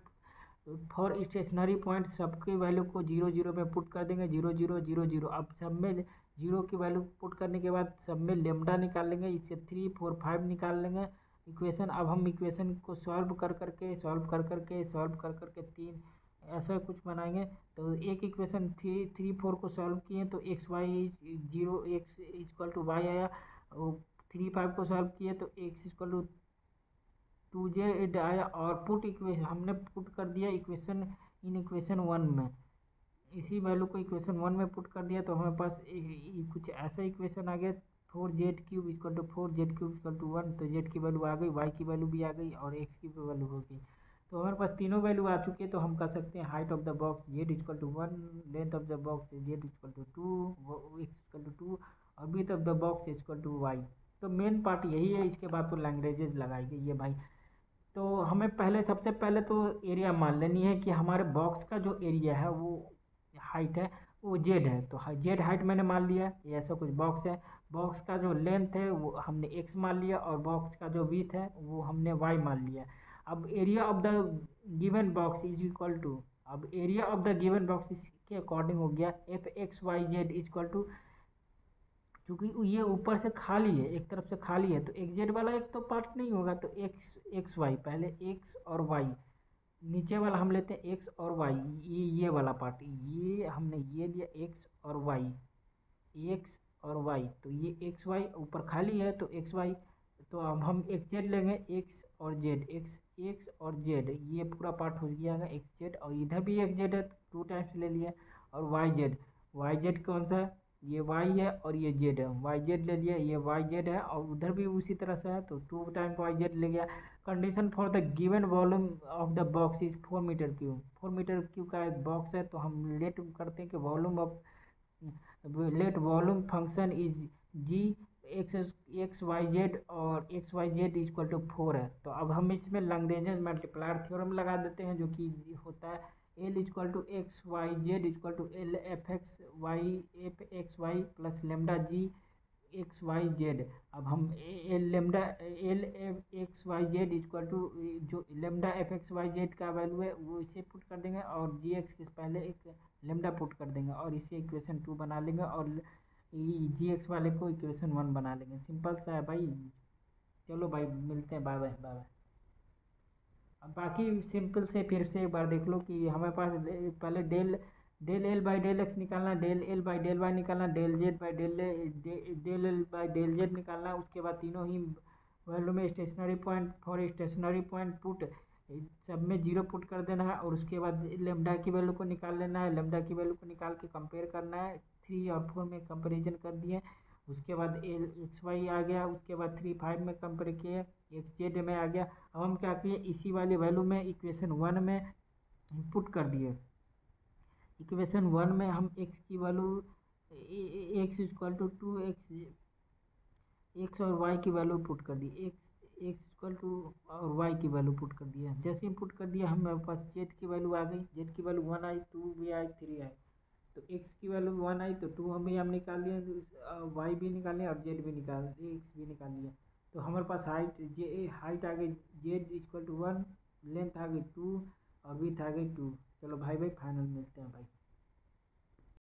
for stationary point सबके वैल्यू को 0 0 में पुट कर देंगे, 0 0 0 0। अब सब में 0 की वैल्यू पुट करने के बाद सब में लेमडा निकाल लेंगे, इससे 3 4 5 निकाल लेंगे इक्वेशन। अब हम इक्वेशन को सॉल्व कर करके तीन ऐसा कुछ बनाएंगे। तो एक इक्वेशन 3 4 को सॉल्व किए तो X Y 0 X equal to Y आया, और 3 5 को सॉल्व किए तो एक्स इक्वल टू 2z आया, और पुट इक्वेशन हमने पुट कर दिया इक्वेशन इन इक्वेशन 1 में। इसी वैल्यू को इक्वेशन 1 में पुट कर दिया तो हमारे पास कुछ ऐसा इक्वेशन आ गया, 4z³ equal to 4z³ equal to 1। तो z की वैल्यू आ गई, y की वैल्यू भी आ गई और x की भी वैल्यू हो गई। तो हमारे पास तीनों वैल्यू आ चुकी है। तो हम कर सकते हैं height of the box z equal to 1, length of the box z equal to 2, x equal to 2, और width of the box equal to y। तो मेन पार्ट यही है। इसके बाद तो लैंग्वेजेस लगाई गई है भाई। तो हमें पहले सबसे पहले तो एरिया मान लेनी है कि हमारे बॉक्स का जो एरिया है वो हाइट है वो जेड है। तो जेड हाइट मैंने मान लिया, ये ऐसा कुछ बॉक्स है। बॉक्स का जो लेंथ है वो हमने एक्स मान लिया, और बॉक्स का जो विड्थ है वो हमने वाई मान लिया। अब area of the given box is equal to, अब area of the given box इसके अकॉर्डिंग हो गया F x Y Z equal to, क्योंकि ये ऊपर से खाली है, एक तरफ से खाली है तो एक जेड वाला एक तो पार्ट नहीं होगा। तो एक्स वाई, पहले एक्स और वाई, नीचे वाला हम लेते हैं एक्स और वाई, ये वाला पार्ट, ये हमने ये लिया एक्स और वाई, एक्स और वाई। तो ये एक्स वाई ऊपर खाली है तो एक्स वाई। तो अब हम एक्स जेड लेंगे, एक्स और जेड, एक्स एक्स और जेड, ये पूरा पार्ट हो गया एक्स जेड, और इधर भी एक्स जेड है 2 टाइम्स ले लिया। और वाई जेड कौन सा है, ये वाई है और ये जेड है, वाई जेड ले लिया, ये वाई जेड है और उधर भी उसी तरह से है तो 2 टाइम्स वाई जेड ले गया। Condition for the given volume of the box is 4 metre cube. 4 metre cube का एक बॉक्स है तो हम लेट करते हैं कि volume of, let volume function is G X X Y Z, और X Y Z equal to 4 है। तो अब हम इसमें लैग्रेंज मल्टीप्लायर थ्योरम लगा देते हैं, जो कि होता है L equal to x Y Z equal to L F x Y plus lambda G X Y Z. अब हम L lambda L X Y Z equal to जो lambda F x Y Z का value है वो इसे put कर देंगे, और जी एक्स के पहले एक लेमडा पुट कर देंगे और इसे इक्वेशन 2 बना लेंगे, और जी एक्स वाले को इक्वेशन 1 बना लेंगे। सिंपल सा है भाई। चलो भाई मिलते हैं, बाय बाय बाय बाय। अब बाकी सिंपल से फिर से एक बार देख लो कि हमारे पास पहले del del L by del X निकालना, del L by del Y निकालना, del Z by del L by del Z निकालना। उसके बाद तीनों ही वैल्यू में stationary point for stationary point put, सब में 0 पुट कर देना है, और उसके बाद लेमडा की वैल्यू को निकाल लेना है। लेमडा की वैल्यू को निकाल के कंपेयर करना है, 3 और 4 में कंपेरिजन कर दिए। उसके बाद एल एक्स वाई आ गया, उसके बाद 3 5 में कंपेयर किए, एक्स जेड में आ गया। अब हम क्या किए, इसी वाली वैल्यू में इक्वेशन 1 में पुट कर दिए। इक्वेशन 1 में हम एक्स की value X equal to 2 X और वाई की वैल्यू पुट कर दी, एक्स इक्वल टू और वाई की वैल्यू पुट कर दिया। जैसे ही पुट कर दिया हमारे पास जेड की वैल्यू आ गई, जेड की वैल्यू 1 आई, 2 भी आई, 3 आई। तो एक्स की वैल्यू 1 आई तो 2 हम निकाल लिए, वाई भी निकाल लिया और जेड भी निकाल लिया, एक्स भी निकाल लिया। तो हमारे पास हाइट आ गई जेड इक्वल टू 1, लेंथ आ गई 2 और विड्थ आ गई 2। चलो भाई भाई फाइनल मिलते हैं भाई।